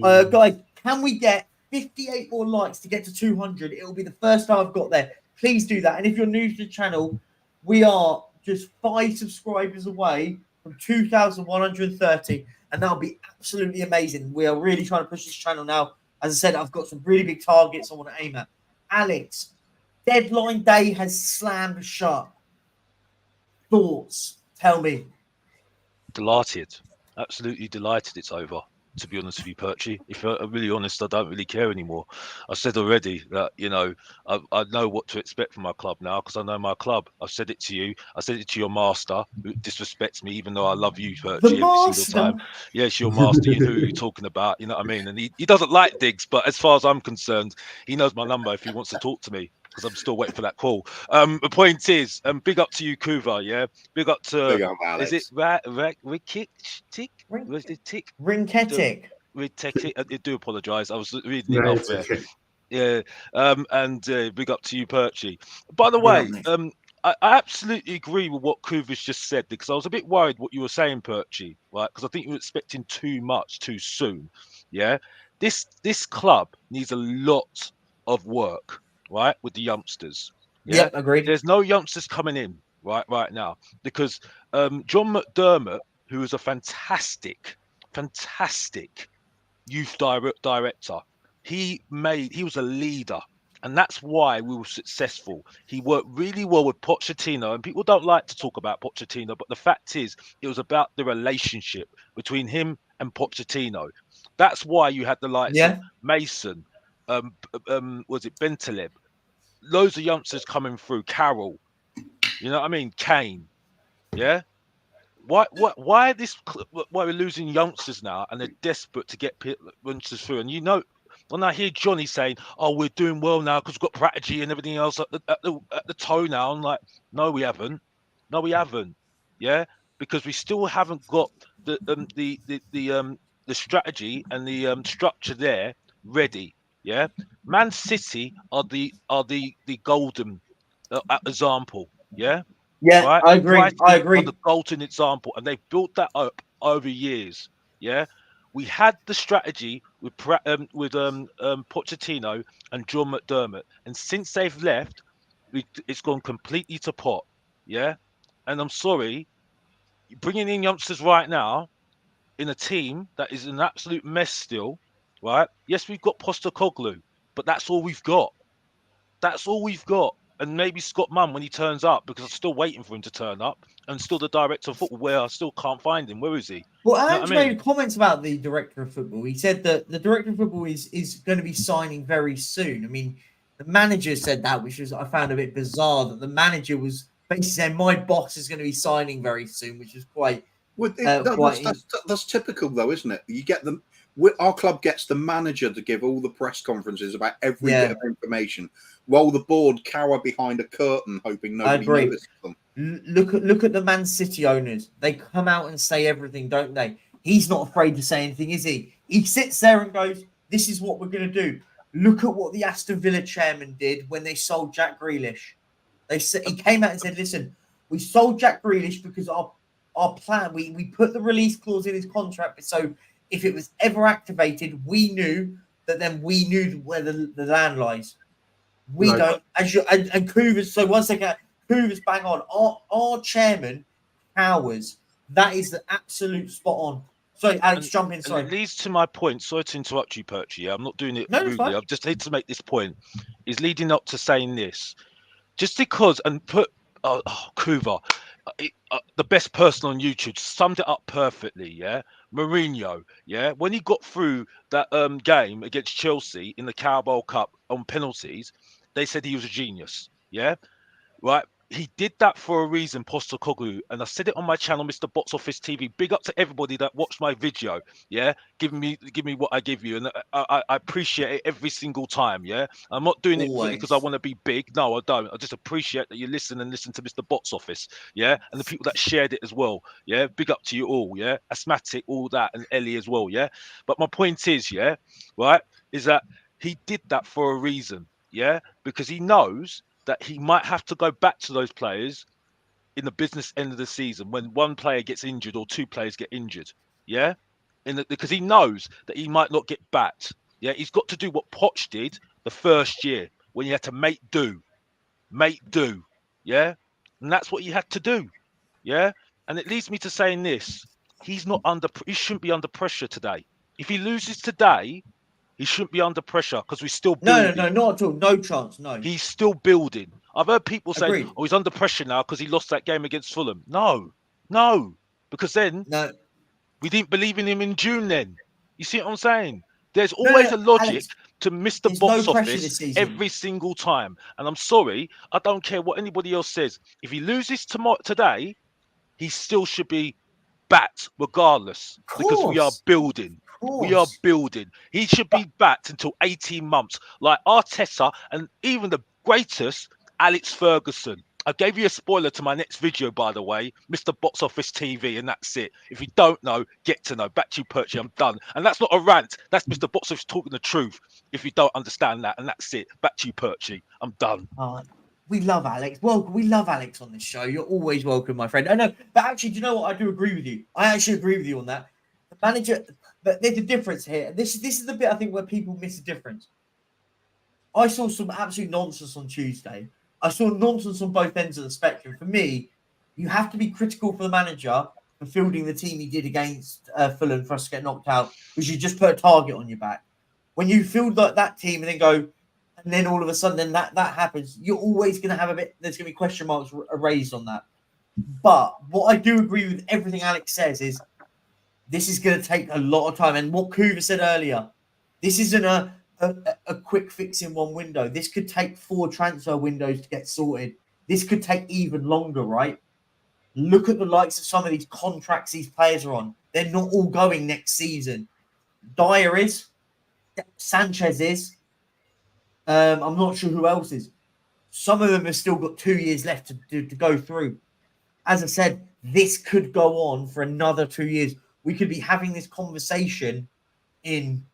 Guys, can we get 58 more likes to get to 200? It'll be the first time I've got there. Please do that. And if you're new to the channel, we are just 5 subscribers away from 2,130, and that'll be absolutely amazing. We are really trying to push this channel now. As I said, I've got some really big targets I want to aim at. Alex, deadline day has slammed shut. Thoughts? Tell me. Delighted. Absolutely delighted it's over, to be honest with you, Perchy. If I'm really honest, I don't really care anymore. I said already that, I know what to expect from my club now because I know my club. I've said it to you. I said it to your master who disrespects me, even though I love you, Perchy, every single time. Yes, your master. You know who you're talking about. You know what I mean? And he doesn't like Diggs, but as far as I'm concerned, he knows my number if he wants to talk to me. Because I'm still waiting for that call. The point is, big up to you, Kuva. Yeah, big up to. Big up, Alex. Is it Rinketic? I do apologise. I was reading it off there. Okay. Yeah. And big up to you, Perchy. By the way, I absolutely agree with what Kuva's just said because I was a bit worried what you were saying, Perchy. Right? Because I think you were expecting too much too soon. Yeah. This club needs a lot of work. Right, with the youngsters. Yeah, agreed. There's no youngsters coming in right now because John McDermott, who is a fantastic youth director, he was a leader, and that's why we were successful. He worked really well with Pochettino, and people don't like to talk about Pochettino, but the fact is, it was about the relationship between him and Pochettino. That's why you had the likes of Mason. Was it Bentaleb? Loads of youngsters coming through. Carroll, you know what I mean? Kane, yeah. Why why we're losing youngsters now, and they're desperate to get youngsters through? And when I hear Johnny saying, "Oh, we're doing well now because we've got strategy and everything else at the toe now," I'm like, "No, we haven't. No, we haven't. Yeah, because we still haven't got the strategy and the structure there ready." Yeah, Man City are the golden example. Yeah, right? I agree. I agree. Are the golden example, and they've built that up over years. Yeah, we had the strategy with Pochettino and John McDermott, and since they've left, it's gone completely to pot. Yeah, and I'm sorry, bringing in youngsters right now in a team that is an absolute mess still. Right? Yes, we've got Postecoglou, but that's all we've got. That's all we've got. And maybe Scott Munn when he turns up, because I'm still waiting for him to turn up, and still the director of football, where I still can't find him. Where is he? Well, You know Alex what I mean? made comments about the director of football. He said that the director of football is going to be signing very soon. I mean, the manager said that, which was I found a bit bizarre. That the manager was basically saying my boss is going to be signing very soon, which is quite that's typical, though, isn't it? You get them. Our club gets the manager to give all the press conferences about every bit of information, while the board cower behind a curtain, hoping nobody notices them. Look at the Man City owners. They come out and say everything, don't they? He's not afraid to say anything, is he? He sits there and goes, "This is what we're going to do." Look at what the Aston Villa chairman did when they sold Jack Grealish. He came out and said, "Listen, we sold Jack Grealish because our plan. We put the release clause in his contract, so if it was ever activated, we knew that then we knew where the land lies. We don't." And Couvers. So once again, Couvers bang on. Our chairman, Powers. That is the absolute spot on. Sorry, Alex, jump in. Sorry. And it leads to my point. Sorry to interrupt you, Perchy. Yeah, I'm not doing it rudely. I just need to make this point. Is leading up to saying this. Just because, and put Couva, the best person on YouTube, summed it up perfectly. Yeah, Mourinho. Yeah, when he got through that game against Chelsea in the Carabao Cup on penalties, they said he was a genius. Yeah, right. He did that for a reason, Postecoglou, and I said it on my channel, Mr. Box Office TV. Big up to everybody that watched my video. Yeah, give me what I give you, and I appreciate it every single time. Yeah, I'm not doing it because I want to be big. No, I don't. I just appreciate that you listen to Mr. Box Office. Yeah, and the people that shared it as well. Yeah, big up to you all. Yeah, Asthmatic, all that, and Ellie as well. Yeah, but my point is, yeah, right, is that he did that for a reason. Yeah, because he knows that he might have to go back to those players in the business end of the season when one player gets injured or two players get injured. Yeah. Because he knows that he might not get backed. Yeah. He's got to do what Poch did the first year when he had to make do. Yeah. And that's what he had to do. Yeah. And it leads me to saying this. He shouldn't be under pressure today. If he loses today, he shouldn't be under pressure because we're still building. No, not at all. No chance. No. He's still building. I've heard people say, Agreed. "Oh, he's under pressure now because he lost that game against Fulham." No, because then we didn't believe in him in June. Then you see what I'm saying? There's always a logic Alex, to miss the box office every single time. And I'm sorry, I don't care what anybody else says. If he loses today, he still should be backed regardless because we are building. We are building. He should be backed until 18 months, like Arteta and even the greatest Alex Ferguson. I gave you a spoiler to my next video, by the way, Mr. Box Office TV, and that's it. If you don't know, get to know. Back to you, Perchy. I'm done. And that's not a rant. That's Mr. Box Office talking the truth. If you don't understand that, and that's it. Back to you, Perchy. I'm done. We love Alex. Well, we love Alex on this show. You're always welcome, my friend. I know, but actually, do you know what? I do agree with you. I actually agree with you on that. The manager, but there's a difference here. This is the bit I think where people miss the difference. I saw some absolute nonsense on Tuesday. I saw nonsense on both ends of the spectrum. For me, you have to be critical for the manager for fielding the team he did against Fulham for us to get knocked out, because you just put a target on your back. When you field like that team and then go, and then all of a sudden then that happens, you're always going to have there's going to be question marks raised on that. But what I do agree with everything Alex says is this is going to take a lot of time. And what Kuva said earlier, this isn't a quick fix in one window. This could take 4 transfer windows to get sorted. This could take even longer, right? Look at the likes of some of these contracts these players are on. They're not all going next season. Dyer is. Sanchez is. I'm not sure who else is. Some of them have still got 2 years left to go through. As I said, this could go on for another 2 years. We could be having this conversation in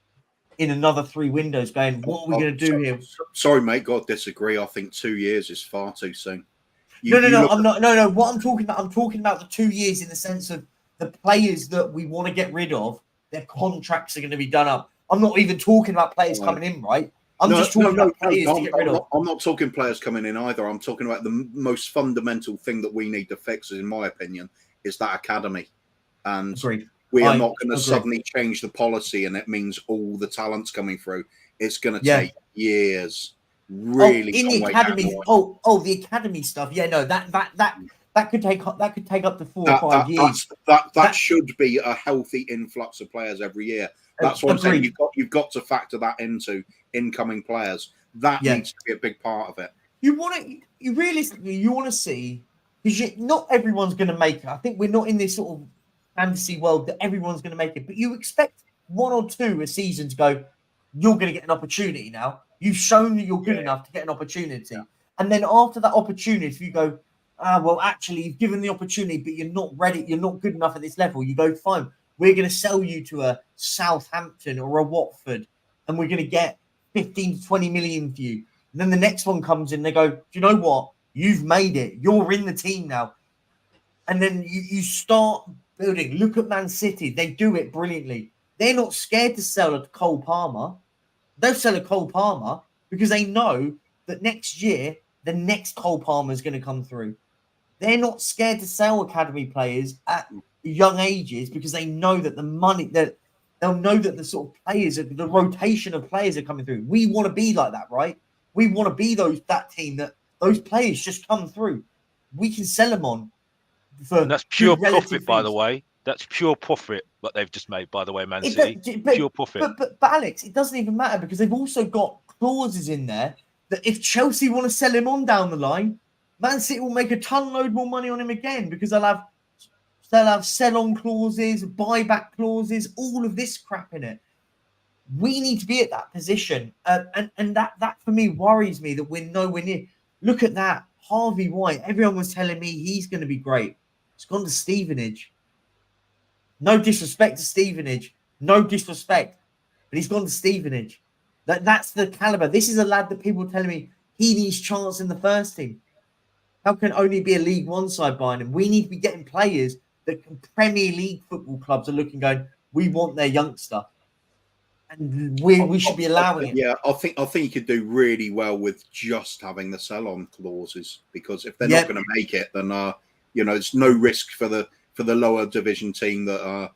another 3 windows going, what are we going to do here? Sorry, mate, got to disagree. I think 2 years is far too soon. No. What I'm talking about the 2 years in the sense of the players that we want to get rid of, their contracts are going to be done up. I'm not even talking about players Right. coming in, right? I'm just talking about players to get rid of. I'm not talking players coming in either. I'm talking about the most fundamental thing that we need to fix, in my opinion, is that academy. And Agreed. we are not going to suddenly change the policy and it means all the talent's coming through. It's going to take years. Really, in the academy. The academy stuff. Yeah, no, that could take up to 4 or 5 years. That should be a healthy influx of players every year. That's what I'm saying. You've got to factor that into incoming players. That needs to be a big part of it. You realistically want to see, because not everyone's going to make it. I think we're not in this sort of fantasy world that everyone's going to make it, but you expect 1 or 2 a season to go, you're going to get an opportunity now. You've shown that you're good enough to get an opportunity. And then after that opportunity, if you go, well, actually, you've given the opportunity, but you're not ready, you're not good enough at this level, you go, fine, we're going to sell you to a Southampton or a Watford, and we're going to get 15 to 20 million for you. And then the next one comes in, they go, do you know what? You've made it. You're in the team now. And then you start building. Look at Man City. They do it brilliantly. They're not scared to sell a Cole Palmer. They'll sell a Cole Palmer because they know that next year, the next Cole Palmer is going to come through. They're not scared to sell academy players at young ages because they know that the money, that they'll know that the sort of players, the rotation of players are coming through. We want to be like that, right? We want to be that team that those players just come through. We can sell them on. And that's pure profit, by the way. That's pure profit what they've just made, by the way, Man City. Pure profit. But Alex, it doesn't even matter because they've also got clauses in there that if Chelsea want to sell him on down the line, Man City will make a ton load more money on him again because they'll have sell-on clauses, buyback clauses, all of this crap in it. We need to be at that position, and that for me worries me that we're nowhere near. Look at that, Harvey White. Everyone was telling me he's going to be great. It's gone to Stevenage. No disrespect to Stevenage. No disrespect. But he's gone to Stevenage. That's the caliber. This is a lad that people are telling me he needs chance in the first team. How can only be a League One side buying him? We need to be getting players that Premier League football clubs are looking, going, we want their youngster. And we should be allowing it. Yeah, I think you could do really well with just having the sell-on clauses because if they're not going to make it, then it's no risk for the lower division team that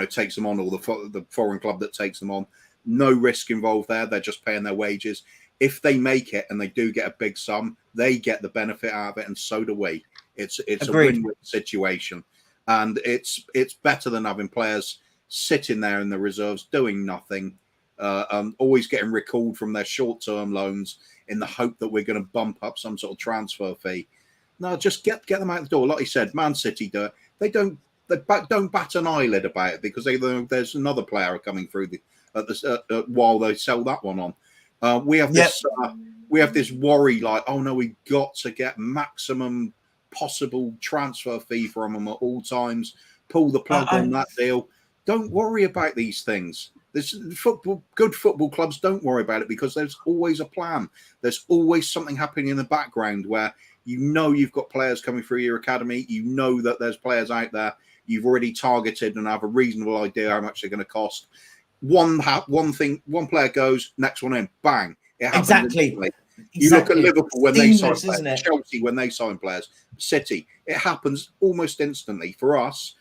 takes them on, or the foreign club that takes them on. No risk involved there. They're just paying their wages. If they make it and they do get a big sum, they get the benefit out of it, and so do we. It's a win-win situation, and it's better than having players sitting there in the reserves doing nothing, always getting recalled from their short-term loans in the hope that we're going to bump up some sort of transfer fee. No, just get them out the door. Like you said, Man City do it. They don't bat an eyelid about it because there's another player coming through while they sell that one on. We have this worry like, oh no, we've got to get maximum possible transfer fee from them at all times. Pull the plug on that deal. Don't worry about these things. Good football clubs don't worry about it because there's always a plan. There's always something happening in the background where you've got players coming through your academy. You know that there's players out there you've already targeted and have a reasonable idea how much they're going to cost. One player goes, next one in, bang. It happens exactly. You look at Liverpool when they sign players, Chelsea when they sign players, City. It happens almost instantly. For us,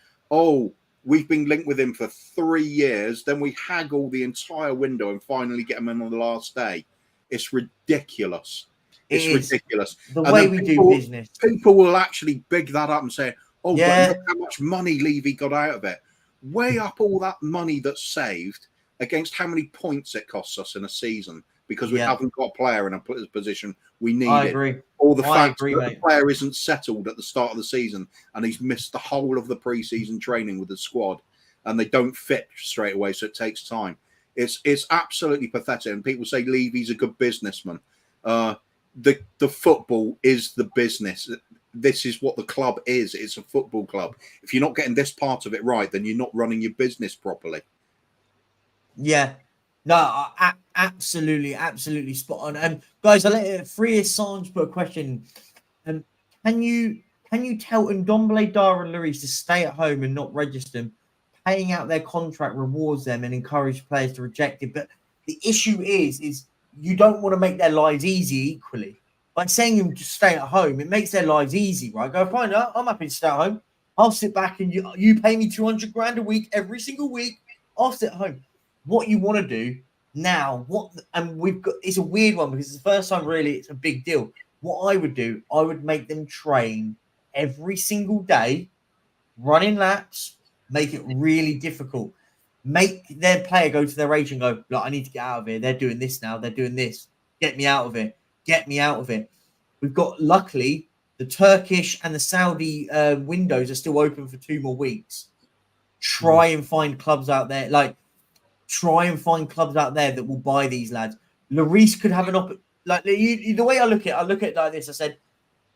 we've been linked with him for 3 years. Then we haggle the entire window and finally get him in on the last day. It's ridiculous. It's ridiculous. The way we do business. People will actually big that up and say, but look how much money Levy got out of it. Weigh up all that money that's saved against how many points it costs us in a season because we haven't got a player in a position we need. I agree. Or the fact that the player isn't settled at the start of the season and he's missed the whole of the preseason training with the squad and they don't fit straight away, so it takes time. It's absolutely pathetic. And people say Levy's a good businessman. The football is the business. This is what the club is. It's a football club. If you're not getting this part of it right, then you're not running your business properly. Yeah. No, absolutely spot on. And guys, I let Free Assange put a question. Can you tell Ndombele, Dara, and Lloris to stay at home and not register them? paying out their contract rewards them and encourage players to reject it. But the issue is you don't want to make their lives easy equally. By saying them to stay at home, it makes their lives easy, right? Go fine, I'm happy to stay at home. I'll sit back and you pay me 200 grand a week every single week. I'll sit at home. What you want to do now, it's a weird one because it's the first time really it's a big deal. What I would do, I would make them train every single day, running laps, make it really difficult. Make their player go to their agent and go, look, I need to get out of here. They're doing this now. They're doing this. Get me out of it. Get me out of it. We've got, luckily, the Turkish and the Saudi windows are still open for 2 more weeks. Try and find clubs out there. Try and find clubs out there that will buy these lads. Lloris could have an the way I look at it like this. I said,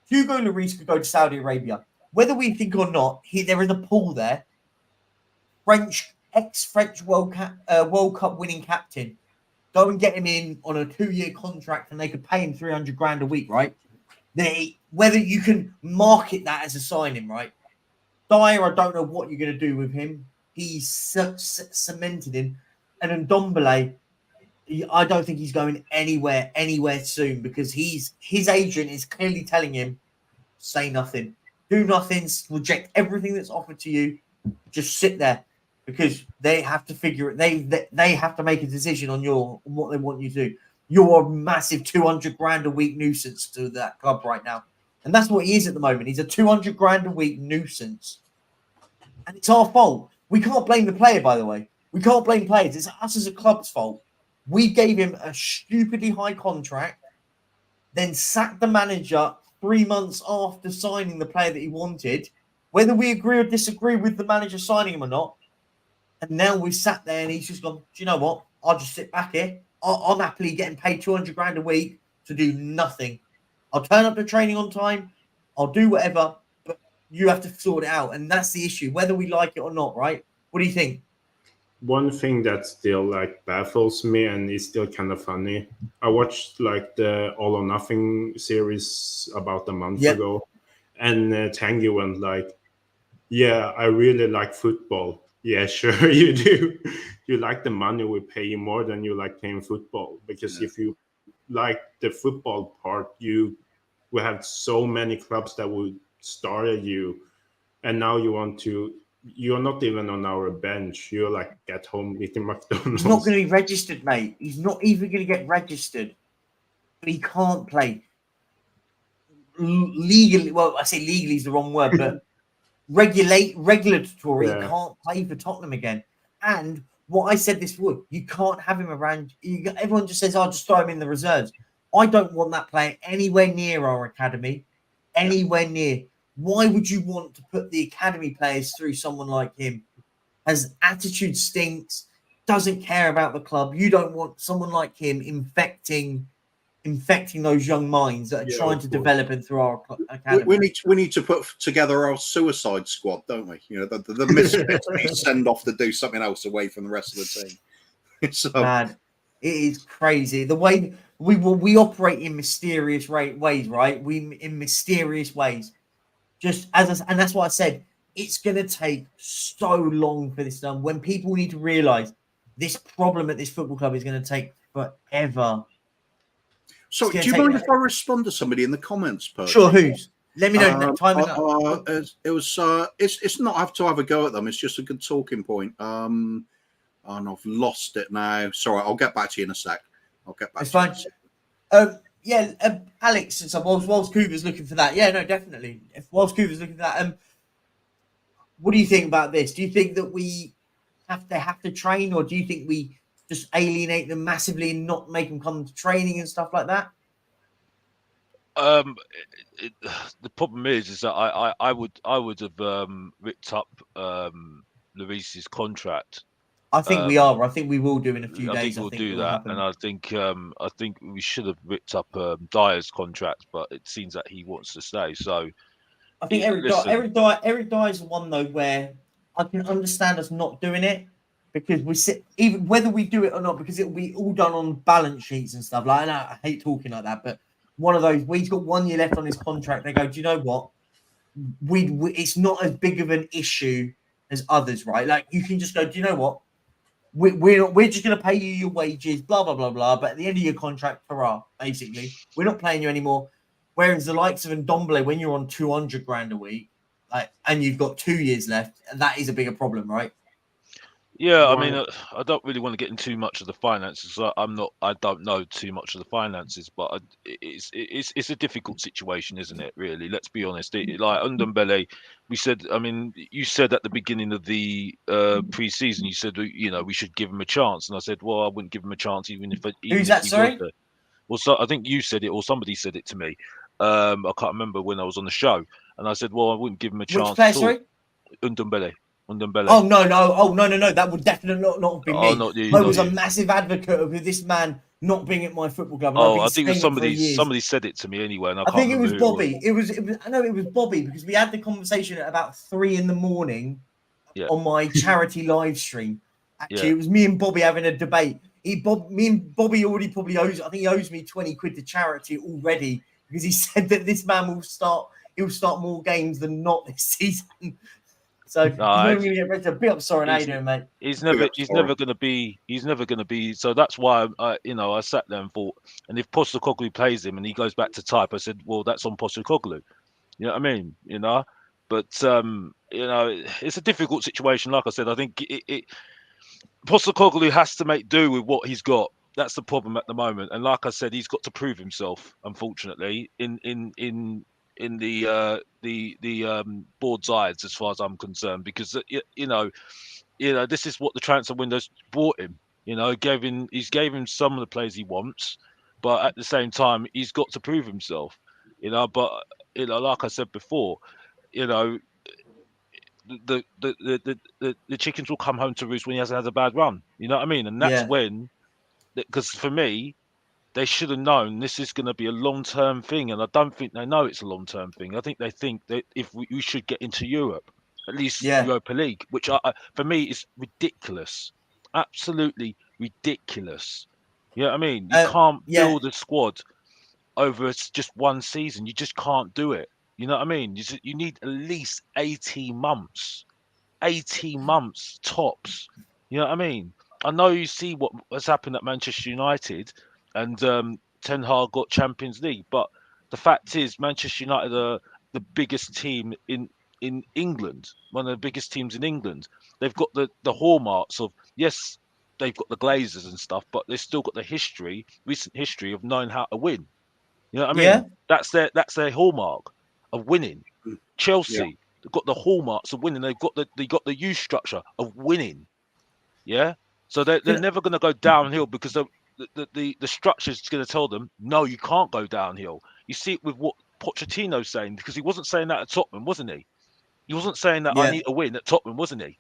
Hugo Lloris could go to Saudi Arabia. Whether we think or not, there is a pool there. Ex-French World Cup winning captain. Go and get him in on a 2-year contract and they could pay him 300 grand a week, right? Whether you can market that as a signing, right? Dyer, I don't know what you're going to do with him. He's cemented in. And Ndombele, I don't think he's going anywhere soon because his agent is clearly telling him, say nothing, do nothing, reject everything that's offered to you, just sit there because they have to figure it. They have to make a decision on what they want you to do. You're a massive 200 grand a week nuisance to that club right now, and that's what he is at the moment. He's a 200 grand a week nuisance, and it's our fault. We can't blame the player, by the way. We can't blame players. It's us as a club's fault. We gave him a stupidly high contract, then sacked the manager 3 months after signing the player that he wanted, whether we agree or disagree with the manager signing him or not. And now we sat there and he's just gone, do you know what? I'll just sit back here. I'm happily getting paid 200 grand a week to do nothing. I'll turn up to training on time. I'll do whatever, but you have to sort it out. And that's the issue, whether we like it or not, right? What do you think? One thing that still baffles me and is still kind of funny. I watched the All or Nothing series about a month ago, and Tanguy went yeah, I really like football. Yeah, sure you do. You like the money we pay you more than you like playing football. Because if you like the football part, we have so many clubs that would start at you, and now you're not even on our bench. You're at home eating McDonald's. He's not going to be registered, mate. He's not even going to get registered. But he can't play legally. Well, I say legally is the wrong word, but regulatory. He can't play for Tottenham again. And what I said this would, you can't have him around. Everyone just says, I'll just throw him in the reserves. I don't want that player anywhere near our academy. Anywhere near. Why would you want to put the academy players through someone like him? Has attitude stinks, doesn't care about the club. You don't want someone like him infecting those young minds that are trying to develop it through our academy. We need to put together our suicide squad, don't we? The misfits we send off to do something else away from the rest of the team. Man, it is crazy the way we operate in mysterious ways, right? In mysterious ways. And that's why I said it's going to take so long for this done. When people need to realise this problem at this football club is going to take forever. So, do you mind if I respond to somebody in the comments? Percy? Sure, who's? Let me know. It's not have to have a go at them. It's just a good talking point. And I've lost it now. Sorry, I'll get back to you in a sec. It's fine. Alex, since whilst Cooper's looking for that. Yeah, no, definitely. Whilst Cooper's looking for that, what do you think about this? Do you think that we have to train, or do you think we just alienate them massively and not make them come to training and stuff like that? The problem is that I would have ripped up Lloris's contract. I think we are. I think we will do in a few days. I think we'll do that, and I think we should have ripped up Dyer's contract, but it seems that he wants to stay. So I think Eric Dyer's the one though where I can understand us not doing it because we sit even whether we do it or not because it'll be all done on balance sheets and stuff. Like I hate talking like that, but one of those where he's got 1 year left on his contract. They go, do you know what? It's not as big of an issue as others, right? Like you can just go, do you know what? We're just going to pay you your wages, blah blah blah blah. But at the end of your contract, hurrah! Basically, we're not paying you anymore. Whereas the likes of Ndombele, when you're on 200 grand a week, like, and you've got 2 years left, that is a bigger problem, right? Yeah, I Right. mean, I don't really want to get into too much of the finances. I don't know too much of the finances, but it's a difficult situation, isn't it? Really, let's be honest. Like Ndombele, we said. I mean, you said at the beginning of the pre-season, you said we should give him a chance, and I said, well, I wouldn't give him a chance even Who's if that? he was Sorry, there. Well, so I think you said it or somebody said it to me. I can't remember when I was on the show, and I said, well, I wouldn't give him a which chance player? at all. Sorry. Ndombele, Ndombele. Oh no! Oh no! That would definitely not have been Oh, me. not you, I not was a you. massive advocate of this man not being at my football club, and I've Oh, been I think it was saying it for somebody. years. Somebody said it to me anyway, and I I can't think it remember was who it was. Bobby. It was. I know it was Bobby because we had the conversation at about 3 a.m. Yeah, on my charity live stream. Actually, yeah. it was me and Bobby having a debate. Me and Bobby already probably owes. I think he owes me 20 quid to charity already because he said that this man will start. He'll start more games than not this season. So he's not No, even going to get ready to big up. Sorry, how you he's doing, mate? he's Big never up, he's sorry. never going to be he's never going to be. So that's why I sat there and thought. And if Postecoglou plays him and he goes back to type, I said, well, that's on Postecoglou. You know what I mean? But it's a difficult situation. Like I said, I think Postecoglou has to make do with what he's got. That's the problem at the moment. And like I said, he's got to prove himself. Unfortunately, in the board's eyes, as far as I'm concerned, because this is what the transfer window's brought him. He's gave him some of the players he wants, but at the same time, he's got to prove himself. But like I said before, you know, the chickens will come home to roost when he hasn't had a bad run. You know what I mean? And that's Yeah, when, because for me, they should have known this is going to be a long-term thing, and I don't think they know it's a long-term thing. I think they think that if we should get into Europe, at least yeah, Europa League, which for me is ridiculous, absolutely ridiculous. You know what I mean? You can't yeah. build a squad over just one season. You just can't do it. You know what I mean? You need at least 18 months. 18 months tops. You know what I mean? I know you see what has happened at Manchester United and Ten Hag got Champions League, but the fact is Manchester United are the biggest team in England, one of the biggest teams in England. They've got the hallmarks of, yes, they've got the Glazers and stuff, but they've still got the recent history of knowing how to win. You know what I Yeah. mean? That's their hallmark of winning. Yeah. Chelsea, they've got the hallmarks of winning. They got the youth structure of winning. Yeah. So they're Can, never going to go downhill because the structure is going to tell them no, you can't go downhill. You see it with what Pochettino's saying, because he wasn't saying that at Tottenham, wasn't he? He wasn't saying that I yeah. need a win at Tottenham, wasn't he?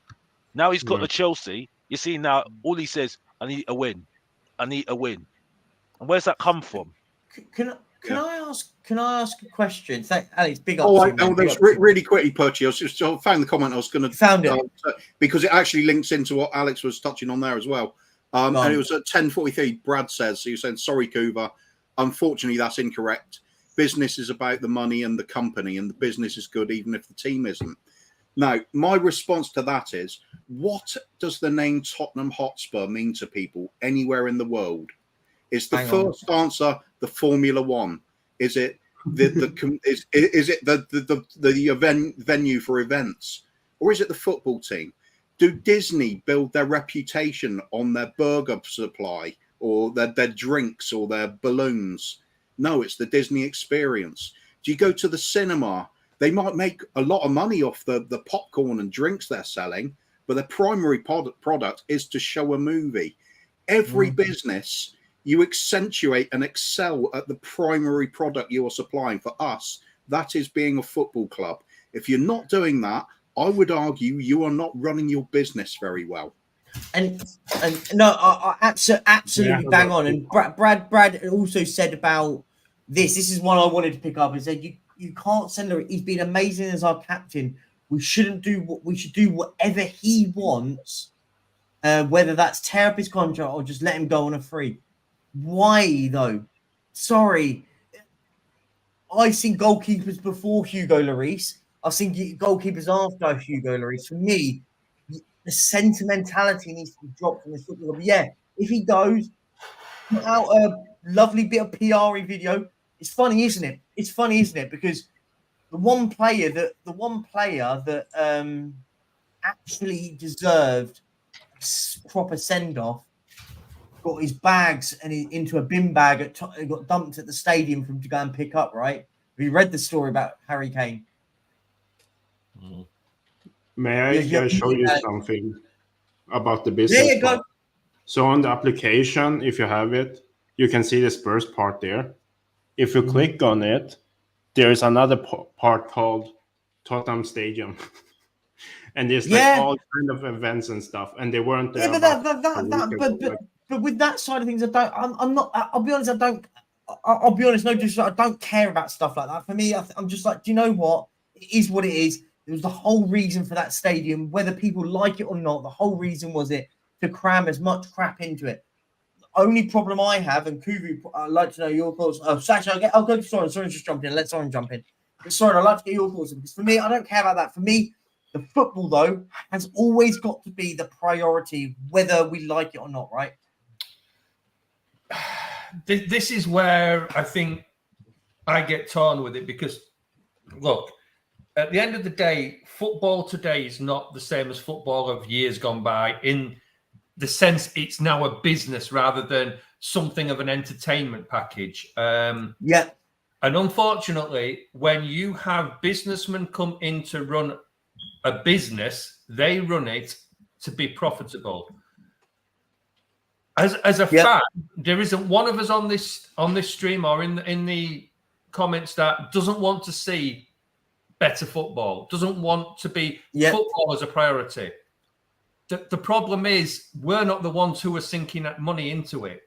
Now he's got Mm. the Chelsea. You see now all he says, I need a win. I need a win. And where's that come from? Can Yeah. I ask? Can I ask a question? Thank Alex. Big up. Oh, to you, mate. that was really quickly, Perchy. I found the comment I was going You found it. because it actually links into what Alex was touching on there as well. Go And on. it was at 10:43. Brad says, so you're saying, sorry, Kuva. Unfortunately, that's incorrect. Business is about the money and the company, and the business is good even if the team isn't. Now, my response to that is, what does the name Tottenham Hotspur mean to people anywhere in the world? Is the Hang on. first answer the Formula One? Is it is it the venue for events, or is it the football team? Do Disney build their reputation on their burger supply or their drinks or their balloons? No, it's the Disney experience. Do you go to the cinema? They might make a lot of money off the popcorn and drinks they're selling, but their primary product is to show a movie. Every business, you accentuate and excel at the primary product you are supplying. For us, that is being a football club. If you're not doing that, I would argue you are not running your business very well. And no, I absolutely Yeah, bang on. And Brad also said about this. This is one I wanted to pick up and said you can't send her. He's been amazing as our captain. We shouldn't do what we should do whatever he wants, whether that's tear up his contract or just let him go on a free. Why though? Sorry, I've seen goalkeepers before Hugo Lloris. I've seen goalkeepers after Hugo Lloris. For me, the sentimentality needs to be dropped from this football. But yeah, if he goes, put out a lovely bit of PR video. It's funny, isn't it? It's funny, isn't it? Because the one player that actually deserved a proper send off got his bags and into a bin bag got dumped at the stadium for him to go and pick up. Right? Have you read the story about Harry Kane? May I show you something about the business? Yeah, go. So on the application, if you have it, you can see the Spurs part there. If you click on it, there is another part called Tottenham Stadium. And there's like all kind of events and stuff, and they weren't there. Yeah, but with that side of things, I'm not. I'll be honest. I'll be honest. No disrespect. I don't care about stuff like that. For me, I'm just like, do you know what? It is what it is. It was the whole reason for that stadium, whether people like it or not. The whole reason was it to cram as much crap into it. The only problem I have, and Kuvu, I'd like to know your thoughts. Oh, Sasha, I'll go to Soren. Soren's just jumped in. Let Soren jump in. But Soren, I'd like to get your thoughts, because for me, I don't care about that. For me, the football, though, has always got to be the priority, whether we like it or not, right? This is where I think I get torn with it, because, look, at the end of the day, football today is not the same as football of years gone by, in the sense it's now a business rather than something of an entertainment package. Yeah. And unfortunately, when you have businessmen come in to run a business, they run it to be profitable. As a fan, there isn't one of us on this stream or in the comments that doesn't want to see better football, doesn't want to be football as a priority. The problem is we're not the ones who are sinking that money into it.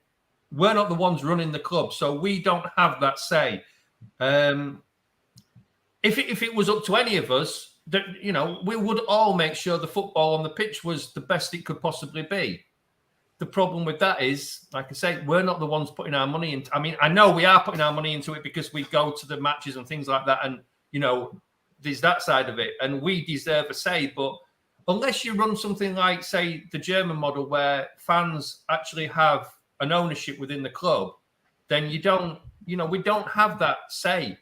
We're not the ones running the club, so we don't have that say. If it was up to any of us, we would all make sure the football on the pitch was the best it could possibly be. The problem with that is, like I say, we're not the ones putting our money into. I mean, I know we are putting our money into it because we go to the matches and things like that, and there's that side of it, and we deserve a say. But unless you run something like, say, the German model, where fans actually have an ownership within the club, then we don't have that say.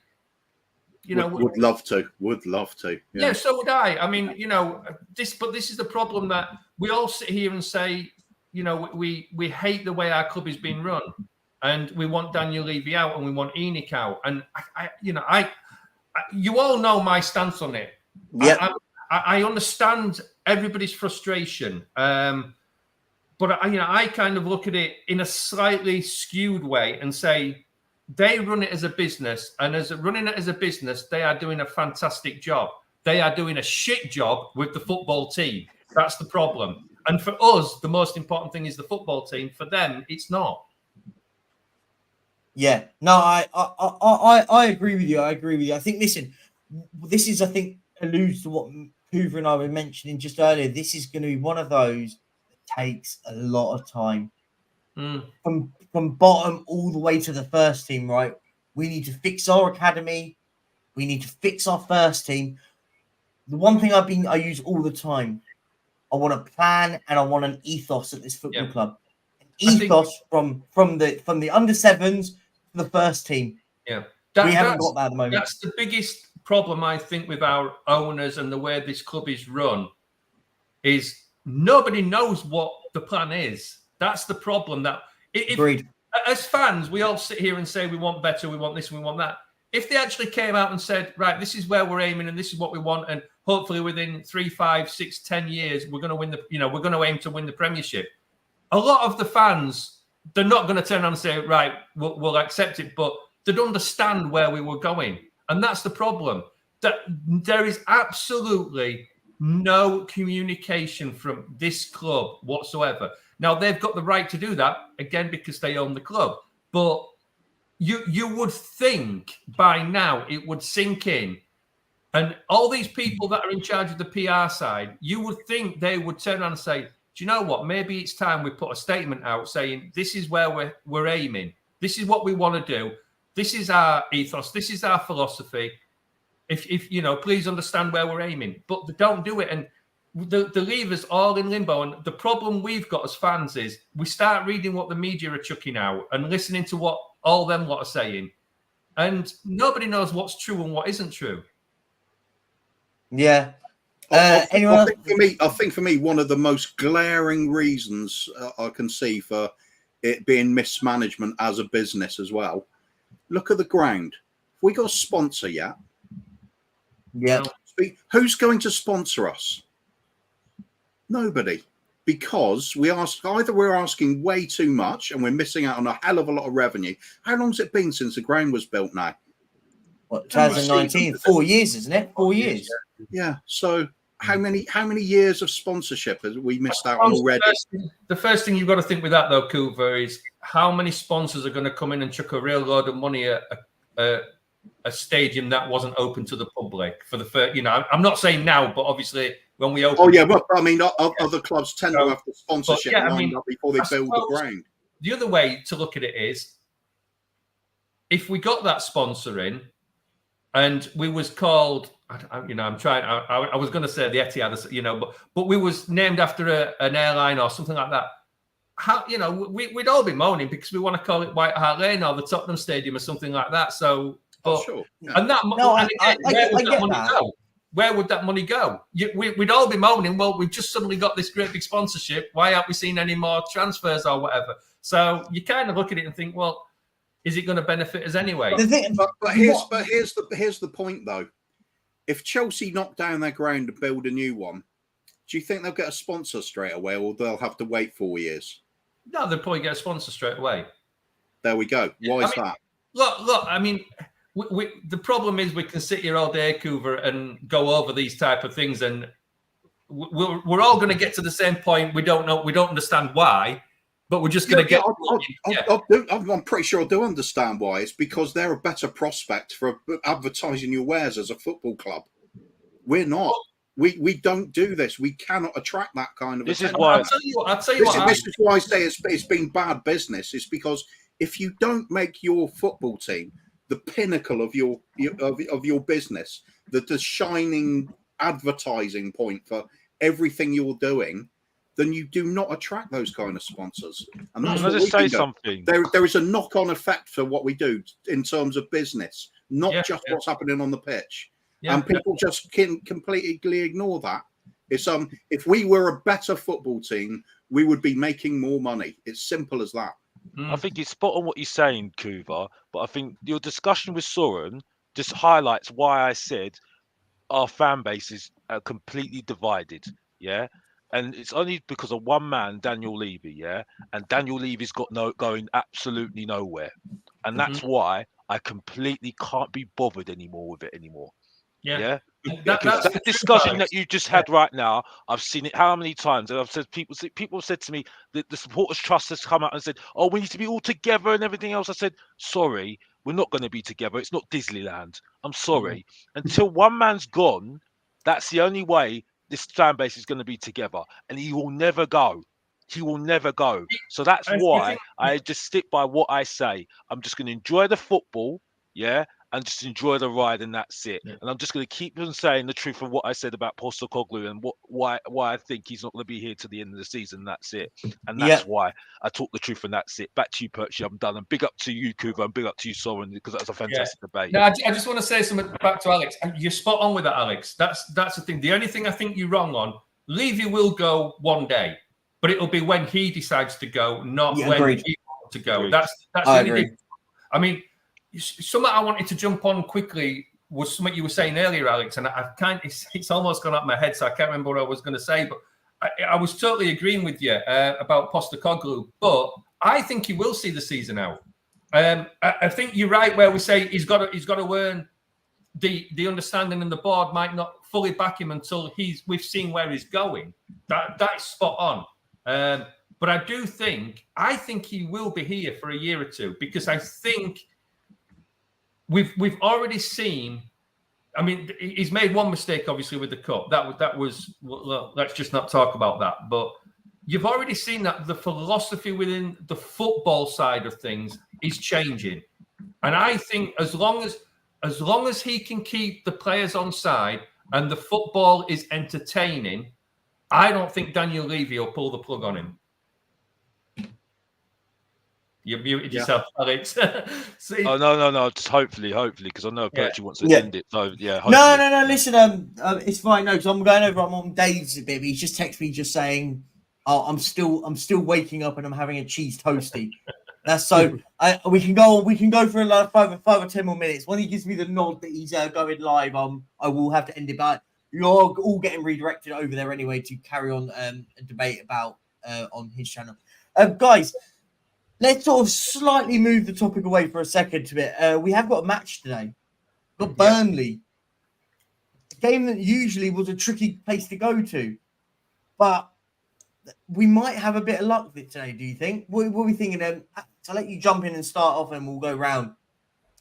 Would love to. Yeah, so would I. I mean, this is the problem, that we all sit here and say, we hate the way our club is being run, and we want Daniel Levy out, and we want ENIC out, and you all know my stance on it. Yeah, I understand everybody's frustration, but I kind of look at it in a slightly skewed way and say they run it as a business, and running it as a business, they are doing a fantastic job. They are doing a shit job with the football team. That's the problem. And for us, the most important thing is the football team. For them, it's not. Yeah, no, I agree with you. I think, listen, this is, I think, alludes to what Hoover and I were mentioning just earlier. This is going to be one of those that takes a lot of time. From bottom all the way to the first team, right? We need to fix our academy. We need to fix our first team. The one thing I use all the time, I want a plan and I want an ethos at this football club. An ethos from the under sevens to the first team. Yeah, we haven't got that at the moment. That's the biggest problem, I think, with our owners and the way this club is run, is nobody knows what the plan is. That's the problem. That if as fans, we all sit here and say we want better, we want this, we want that. If they actually came out and said, right, this is where we're aiming and this is what we want, and hopefully within 3, 5, 6, 10 years, we're going to win we're going to aim to win the Premiership. A lot of the fans, they're not going to turn around and say, right, we'll accept it, but they'd understand where we were going. And that's the problem, that there is absolutely no communication from this club whatsoever. Now, they've got the right to do that, again, because they own the club. But you would think by now it would sink in. And all these people that are in charge of the PR side, you would think they would turn around and say, do you know what? Maybe it's time we put a statement out saying this is where we're aiming. This is what we want to do. This is our ethos. This is our philosophy. If please understand where we're aiming. But they don't do it. And the leavers all in limbo. And the problem we've got as fans is we start reading what the media are chucking out and listening to what all them lot are saying. And nobody knows what's true and what isn't true. Yeah. I Anyone else? think for me, one of the most glaring reasons I can see for it being mismanagement as a business as well. Look at the ground. Have we got a sponsor yet? Yeah. Who's going to sponsor us? Nobody. Because either we're asking way too much and we're missing out on a hell of a lot of revenue. How long's it been since the ground was built now? What, 2019? 4 years, isn't it? 4 years. Yeah. So how many years of sponsorship have we missed out on already? The first thing you've got to think with that, though, Coover, is how many sponsors are going to come in and chuck a real load of money at a stadium that wasn't open to the public for the first. I'm not saying now, but obviously when we open. Oh yeah, but I mean, other clubs tend to have the sponsorship lined up before they build the ground. The other way to look at it is, if we got that sponsor in, and we was called, I was going to say the Etihad, but we was named after an airline or something like that. How, we'd all be moaning because we want to call it White Hart Lane or the Tottenham Stadium or something like that. So, but sure. Yeah. And that, No, and again, where would that money that. go? Where would that money go? We'd all be moaning. Well, we've just suddenly got this great big sponsorship. Why aren't we seeing any more transfers or whatever? So you kind of look at it and think, well, is it going to benefit us anyway? But here's the point though. If Chelsea knock down their ground and build a new one, do you think they'll get a sponsor straight away, or they'll have to wait 4 years? No, they'll probably get a sponsor straight away. There we go. Why is that? Look. I mean, the problem is we can sit here all day, Coover, and go over these type of things, and we're all going to get to the same point. We don't know. We don't understand why. But we're just going to get. I'm pretty sure I do understand why. It's because they're a better prospect for advertising your wares as a football club. We're not. We don't do this. We cannot attract that kind of. This attention. is why. This is why I say it's been bad business. It's because if you don't make your football team the pinnacle of your business, the shining advertising point for everything you're doing, then you do not attract those kind of sponsors. And that's what we can do. There is a knock-on effect for what we do in terms of business, not just what's happening on the pitch. And people just can completely ignore that. It's if we were a better football team, we would be making more money. It's simple as that. I think it's spot on what you're saying, Kuva, but I think your discussion with Soren just highlights why I said our fan base is completely divided. Yeah. And it's only because of one man, Daniel Levy, yeah? And Daniel Levy's got going absolutely nowhere. And that's why I completely can't be bothered anymore with it anymore. Yeah? Because that discussion that you just had right now, I've seen it how many times? And I've said people have said to me that the Supporters Trust has come out and said, oh, we need to be all together and everything else. I said, sorry, we're not going to be together. It's not Disneyland. I'm sorry. Until one man's gone, that's the only way this fan base is going to be together, and he will never go. He will never go. So that's why I just stick by what I say. I'm just going to enjoy the football, and just enjoy the ride, and that's it. And I'm just going to keep on saying the truth of what I said about Postecoglou and why I think he's not going to be here to the end of the season. That's it. And that's why I talk the truth, and that's it. Back to you, Perchy. I'm done. And big up to you, Kuva, and big up to you, Soren, because that was a fantastic debate. No, I just want to say something back to Alex. You're spot on with that, Alex. That's the thing. The only thing I think you're wrong on, Levy will go one day, but it'll be when he decides to go, not when he wants to go. That's really big. I mean, something I wanted to jump on quickly was something you were saying earlier, Alex, and it's almost gone up my head, so I can't remember what I was going to say, but I was totally agreeing with you about Postecoglou, but I think he will see the season out. I think you're right where we say he's got to earn the understanding, and the board might not fully back him until we've seen where he's going. That's spot on. But I think he will be here for a year or two, because I think we've already seen. I mean, he's made one mistake, obviously, with the cup. That was well, let's just not talk about that. But you've already seen that the philosophy within the football side of things is changing, and I think as long as he can keep the players on side and the football is entertaining, I don't think Daniel Levy will pull the plug on him. You muted yourself, Alex. See? Oh no! Just hopefully, because I know Perchy wants to Yeah. end it. So yeah, hopefully. No. Listen, it's fine. No, because I'm going over. I'm on Dave's a bit. But he's just texted me, just saying, "Oh, I'm still waking up and I'm having a cheese toasty." That's so. We can go for like five or 10 more minutes. When he gives me the nod that he's going live, I will have to end it. But you're all getting redirected over there anyway to carry on a debate about on his channel, guys. Let's sort of slightly move the topic away for a second to it. We have got a match today. We've got Burnley. A game that usually was a tricky place to go to. But we might have a bit of luck with it today, do you think? What are we thinking? I'll let you jump in and start off and we'll go round.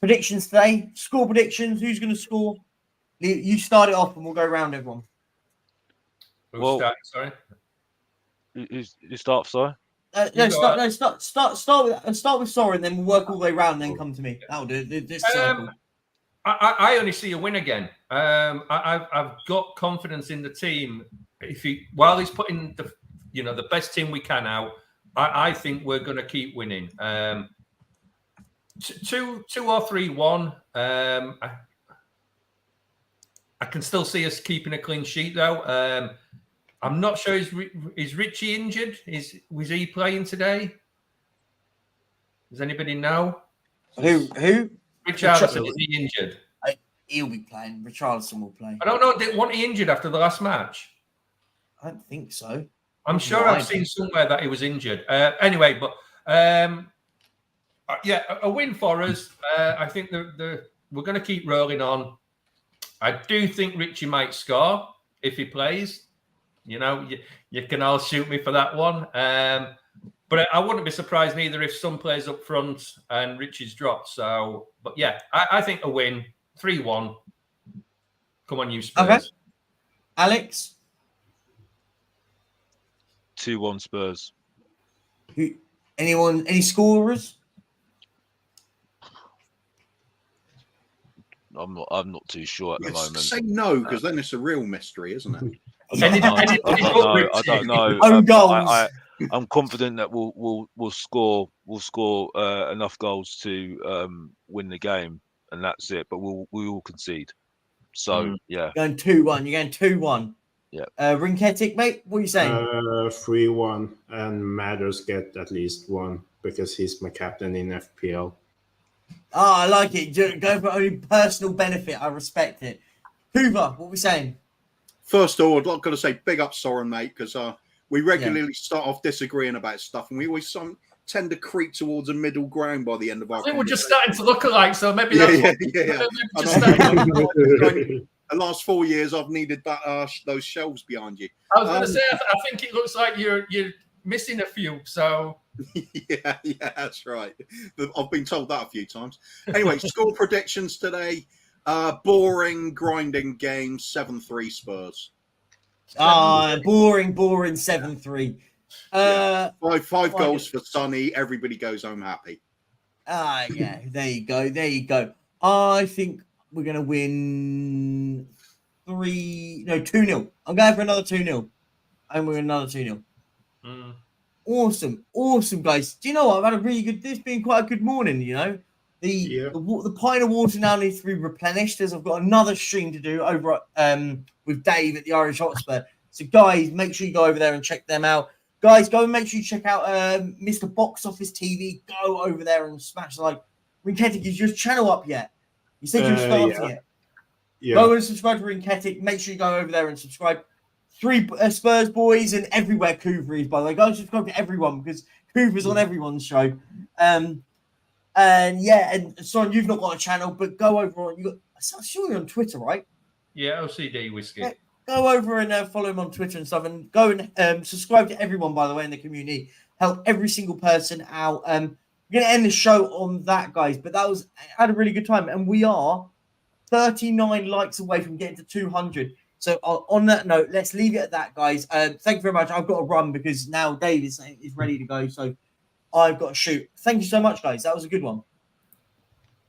Predictions today. Score predictions. Who's going to score? You start it off and we'll go round everyone. Sorry. You start, sorry. Start with Soren, then we'll work all the way around, and then come to me. That'll do. This circle. I only see a win again. I've got confidence in the team. While he's putting the best team we can out, I think we're going to keep winning. 2 or 3-1. I can still see us keeping a clean sheet though. I'm not sure. Is Richie injured? Was he playing today? Does anybody know? Who? Richarlison, is he injured? He'll be playing. Richarlison will play. I don't know. Wasn't he injured after the last match? I don't think so. I'm sure I've seen somewhere that he was injured. Anyway, but a win for us. I think we're going to keep rolling on. I do think Richie might score if he plays. You can all shoot me for that one. But I wouldn't be surprised neither if some plays up front and Richie's dropped. So, but yeah, I think a win, 3-1. Come on, you Spurs. Okay. Alex? 2-1 Spurs. Any scorers? I'm not too sure at the moment. Say no, because then it's a real mystery, isn't it? I don't know. Own goals. I'm confident that we'll score enough goals to win the game, and that's it. But we will concede. So yeah, Going 2-1. You're going 2-1. Yeah. Rinketic, mate. What are you saying? 3-1, and Matters get at least one because he's my captain in FPL. I like it. Go for only personal benefit. I respect it. Hoover, what are we saying? First of all, I've got to say big up Soren, mate, because we regularly start off disagreeing about stuff, and we always tend to creep towards a middle ground by the end of our. I think we're just starting to look alike, so maybe The last 4 years, I've needed that those shelves behind you. I was going to say, I think it looks like you're missing a few. So yeah, that's right. I've been told that a few times. Anyway, score predictions today. Boring, grinding game, 7-3 Spurs. Boring 7-3. Five goals for Sonny. Everybody goes home happy. Yeah, there you go. I think we're going to win 2-0. I'm going for another 2-0. And we're another 2-0. Awesome, guys. Do you know what? I've had this been quite a good morning, The pint of water now needs to be replenished as I've got another stream to do over with Dave at the Irish Hotspur. So, guys, make sure you go over there and check them out. Guys, go and make sure you check out Mr. Box Office TV. Go over there and smash the like. Rinketic, is your channel up yet? You said you were starting it. Yeah. Go and subscribe to Rinketic. Make sure you go over there and subscribe. 3 Spurs boys and everywhere Coover is, by the way. Go and subscribe to everyone because Coover's on everyone's show. And Son, you've not got a channel, but go over on. I'm sure you're on Twitter, right? Yeah, OCD Whiskey. Yeah, go over and follow him on Twitter and stuff, and go and subscribe to everyone, by the way, in the community. Help every single person out. We're gonna end the show on that, guys. But I had a really good time, and we are 39 likes away from getting to 200. So on that note, let's leave it at that, guys. Thank you very much. I've got to run because now Dave is ready to go. So I've got to shoot. Thank you so much, guys. That was a good one.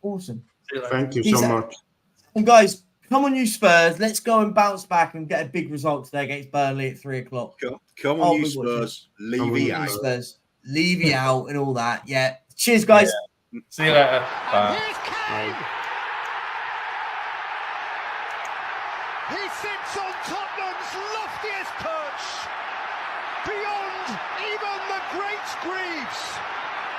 Awesome. Thank you so much. And guys, Come on, you Spurs. Let's go and bounce back and get a big result today against Burnley at 3 o'clock. Come on, you Spurs. Levy out. Spurs. Levy out and all that. Yeah. Cheers, guys. Yeah. See you later. Bye. He sits on Tottenham's loftiest perch, beyond even the great Greaves.